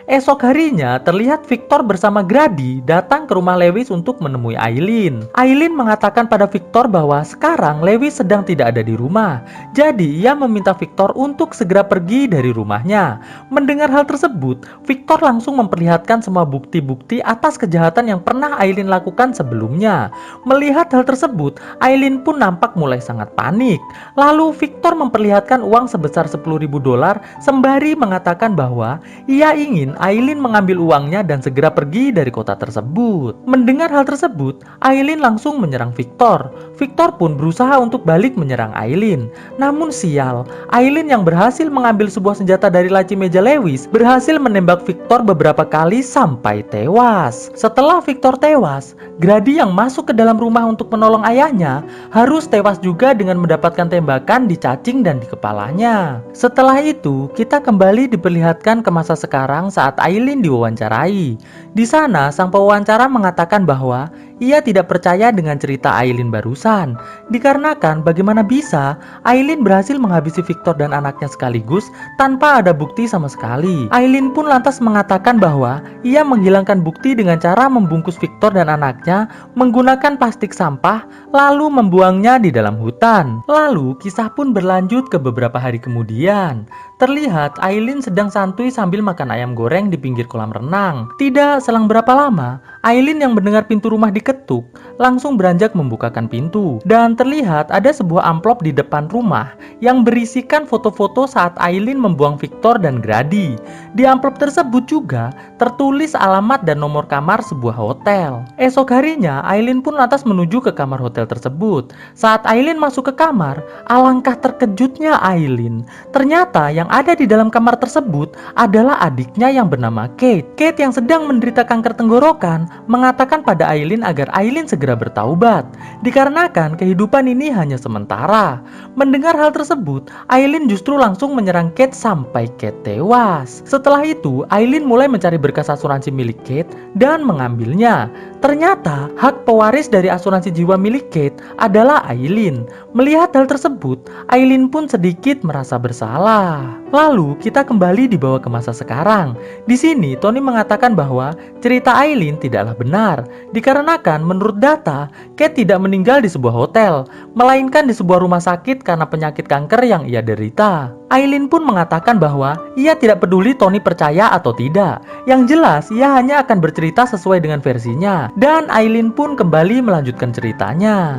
S1: Esok harinya, terlihat Victor bersama Grady datang ke rumah Lewis untuk menemui Aileen. Aileen mengatakan pada Victor bahwa sekarang Lewis sedang tidak ada di rumah. Jadi, ia meminta Victor untuk segera pergi dari rumahnya. Mendengar hal tersebut, Victor langsung memperlihatkan semua bukti-bukti atas kejahatan yang pernah Aileen lakukan sebelumnya. Melihat hal tersebut, Aileen pun nampak mulai sangat panik. Lalu, Victor memperlihatkan uang sebesar $10.000 sembari mengatakan bahwa ia ingin Aileen mengambil uangnya dan segera pergi dari kota tersebut. Mendengar hal tersebut, Aileen langsung menyerang Victor. Victor pun berusaha untuk balik menyerang Aileen. Namun sial, Aileen yang berhasil mengambil sebuah senjata dari laci meja Lewis berhasil menembak Victor beberapa kali sampai tewas. Setelah Victor tewas, Grady yang masuk ke dalam rumah untuk menolong ayahnya harus tewas juga dengan mendapatkan tembakan di cacing dan di kepalanya. Setelah itu, kita kembali diperlihatkan ke masa sekarang saat Aileen diwawancarai. Di sana, sang pewawancara mengatakan bahwa ia tidak percaya dengan cerita Aileen barusan. Dikarenakan bagaimana bisa Aileen berhasil menghabisi Victor dan anaknya sekaligus tanpa ada bukti sama sekali. Aileen pun lantas mengatakan bahwa ia menghilangkan bukti dengan cara membungkus Victor dan anaknya menggunakan plastik sampah lalu membuangnya di dalam hutan. Lalu kisah pun berlanjut ke beberapa hari kemudian. Terlihat Aileen sedang santuy sambil makan ayam goreng di pinggir kolam renang. Tidak selang berapa lama, Aileen yang mendengar pintu rumah diketuk, langsung beranjak membukakan pintu. Dan terlihat ada sebuah amplop di depan rumah yang berisikan foto-foto saat Aileen membuang Victor dan Grady. Di amplop tersebut juga tertulis alamat dan nomor kamar sebuah hotel. Esok harinya, Aileen pun lantas menuju ke kamar hotel tersebut. Saat Aileen masuk ke kamar, alangkah terkejutnya Aileen. Ternyata yang ada di dalam kamar tersebut adalah adiknya yang bernama Kate. Kate yang sedang menderita kanker tenggorokan mengatakan pada Aileen agar Aileen segera bertaubat, dikarenakan kehidupan ini hanya sementara. Mendengar hal tersebut, Aileen justru langsung menyerang Kate sampai Kate tewas. Setelah itu, Aileen mulai mencari berkas asuransi milik Kate dan mengambilnya. Ternyata, hak pewaris dari asuransi jiwa milik Kate adalah Aileen. Melihat hal tersebut, Aileen pun sedikit merasa bersalah. Lalu, kita kembali dibawa ke masa sekarang. Di sini, Tony mengatakan bahwa cerita Aileen tidaklah benar, dikarenakan menurut data, Kate tidak meninggal di sebuah hotel, melainkan di sebuah rumah sakit karena penyakit kanker yang ia derita. Aileen pun mengatakan bahwa ia tidak peduli Tony percaya atau tidak. Yang jelas, ia hanya akan bercerita sesuai dengan versinya. Dan Aileen pun kembali melanjutkan ceritanya.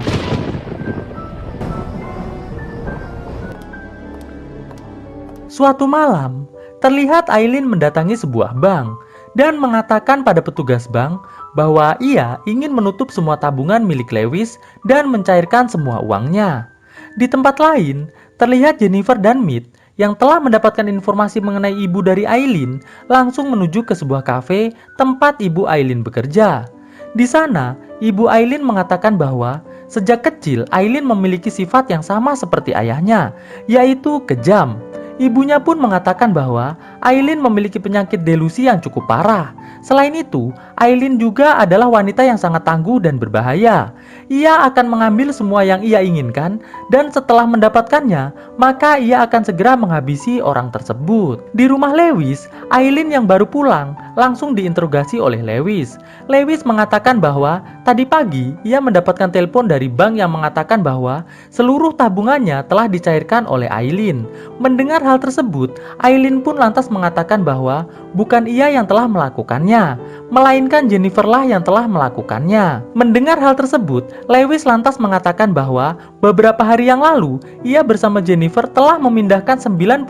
S1: Suatu malam, terlihat Aileen mendatangi sebuah bank dan mengatakan pada petugas bank bahwa ia ingin menutup semua tabungan milik Lewis dan mencairkan semua uangnya. Di tempat lain, terlihat Jennifer dan Mead yang telah mendapatkan informasi mengenai ibu dari Aileen langsung menuju ke sebuah kafe tempat ibu Aileen bekerja. Di sana, ibu Aileen mengatakan bahwa sejak kecil Aileen memiliki sifat yang sama seperti ayahnya, yaitu kejam. Ibunya pun mengatakan bahwa Aileen memiliki penyakit delusi yang cukup parah. Selain itu, Aileen juga adalah wanita yang sangat tangguh dan berbahaya. Ia akan mengambil semua yang ia inginkan, dan setelah mendapatkannya, maka ia akan segera menghabisi orang tersebut. Di rumah Lewis, Aileen yang baru pulang langsung diinterogasi oleh Lewis. Lewis mengatakan bahwa tadi pagi ia mendapatkan telepon dari bank yang mengatakan bahwa seluruh tabungannya telah dicairkan oleh Aileen. Mendengar hal tersebut, Aileen pun lantas mengatakan bahwa bukan ia yang telah melakukannya, melainkan Jennifer lah yang telah melakukannya. Mendengar hal tersebut, Lewis lantas mengatakan bahwa beberapa hari yang lalu ia bersama Jennifer telah memindahkan 99%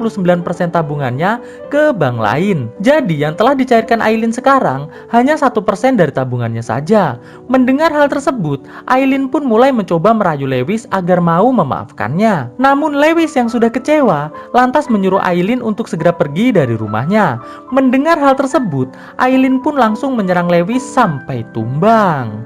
S1: tabungannya ke bank lain. Jadi yang telah dicairkan Aileen sekarang hanya 1% dari tabungannya saja. Mendengar hal tersebut, Aileen pun mulai mencoba merayu Lewis agar mau memaafkannya. Namun Lewis yang sudah kecewa lantas menyuruh Aileen untuk segera pergi dari rumahnya. Mendengar hal tersebut, Aileen pun langsung menyerang Lewis sampai tumbang.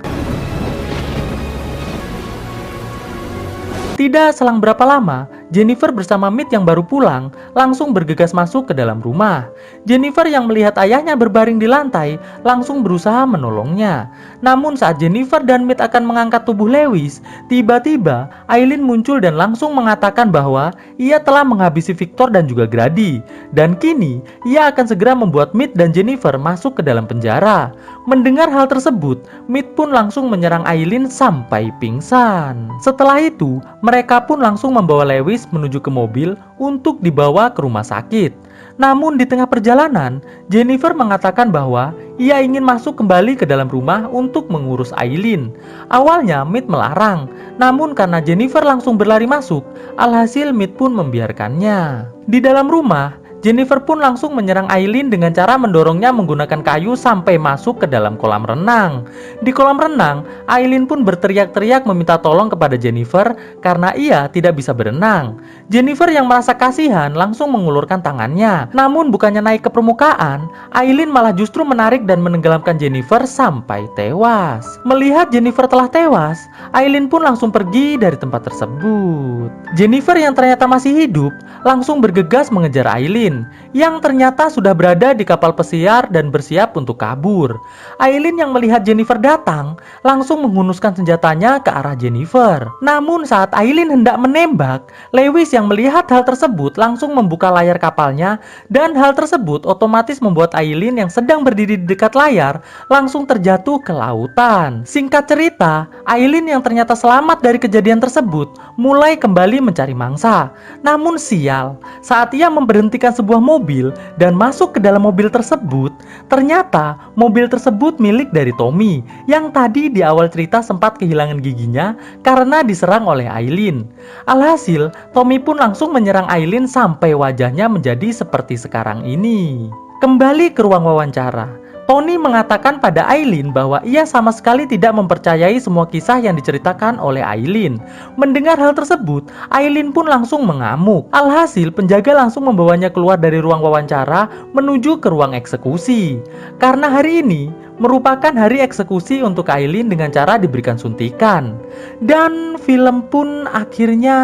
S1: Tidak selang berapa lama, Jennifer bersama Mead yang baru pulang langsung bergegas masuk ke dalam rumah. Jennifer yang melihat ayahnya berbaring di lantai langsung berusaha menolongnya. Namun saat Jennifer dan Mead akan mengangkat tubuh Lewis, tiba-tiba Aileen muncul dan langsung mengatakan bahwa ia telah menghabisi Victor dan juga Grady. Dan kini ia akan segera membuat Mead dan Jennifer masuk ke dalam penjara. Mendengar hal tersebut, Mead pun langsung menyerang Aileen sampai pingsan. Setelah itu, mereka pun langsung membawa Lewis menuju ke mobil untuk dibawa ke rumah sakit. Namun di tengah perjalanan, Jennifer mengatakan bahwa ia ingin masuk kembali ke dalam rumah untuk mengurus Aileen. Awalnya Mead melarang, namun karena Jennifer langsung berlari masuk, alhasil Mead pun membiarkannya. Di dalam rumah, Jennifer pun langsung menyerang Aileen dengan cara mendorongnya menggunakan kayu sampai masuk ke dalam kolam renang. Di kolam renang, Aileen pun berteriak-teriak meminta tolong kepada Jennifer karena ia tidak bisa berenang. Jennifer yang merasa kasihan langsung mengulurkan tangannya. Namun bukannya naik ke permukaan, Aileen malah justru menarik dan menenggelamkan Jennifer sampai tewas. Melihat Jennifer telah tewas, Aileen pun langsung pergi dari tempat tersebut. Jennifer yang ternyata masih hidup langsung bergegas mengejar Aileen yang ternyata sudah berada di kapal pesiar dan bersiap untuk kabur. Aileen yang melihat Jennifer datang langsung menghunuskan senjatanya ke arah Jennifer. Namun saat Aileen hendak menembak, Lewis yang melihat hal tersebut langsung membuka layar kapalnya, dan hal tersebut otomatis membuat Aileen yang sedang berdiri di dekat layar langsung terjatuh ke lautan. Singkat cerita, Aileen yang ternyata selamat dari kejadian tersebut mulai kembali mencari mangsa. Namun sial, saat ia memberhentikan sebuah mobil dan masuk ke dalam mobil tersebut, ternyata mobil tersebut milik dari Tommy yang tadi di awal cerita sempat kehilangan giginya karena diserang oleh Aileen. Alhasil, Tommy pun langsung menyerang Aileen sampai wajahnya menjadi seperti sekarang ini. Kembali ke ruang wawancara, Tony mengatakan pada Aileen bahwa ia sama sekali tidak mempercayai semua kisah yang diceritakan oleh Aileen. Mendengar hal tersebut, Aileen pun langsung mengamuk. Alhasil, penjaga langsung membawanya keluar dari ruang wawancara menuju ke ruang eksekusi. Karena hari ini merupakan hari eksekusi untuk Aileen dengan cara diberikan suntikan. Dan film pun akhirnya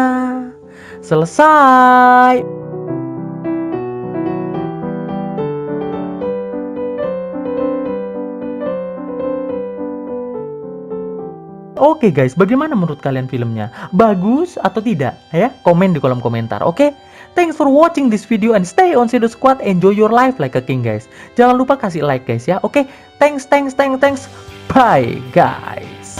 S1: selesai. Oke guys, bagaimana menurut kalian filmnya? Bagus atau tidak? Ya, komen di kolom komentar, oke? Thanks for watching this video and stay on Shadow Squad. Enjoy your life like a king guys. Jangan lupa kasih like guys ya, oke? Thanks. Bye guys.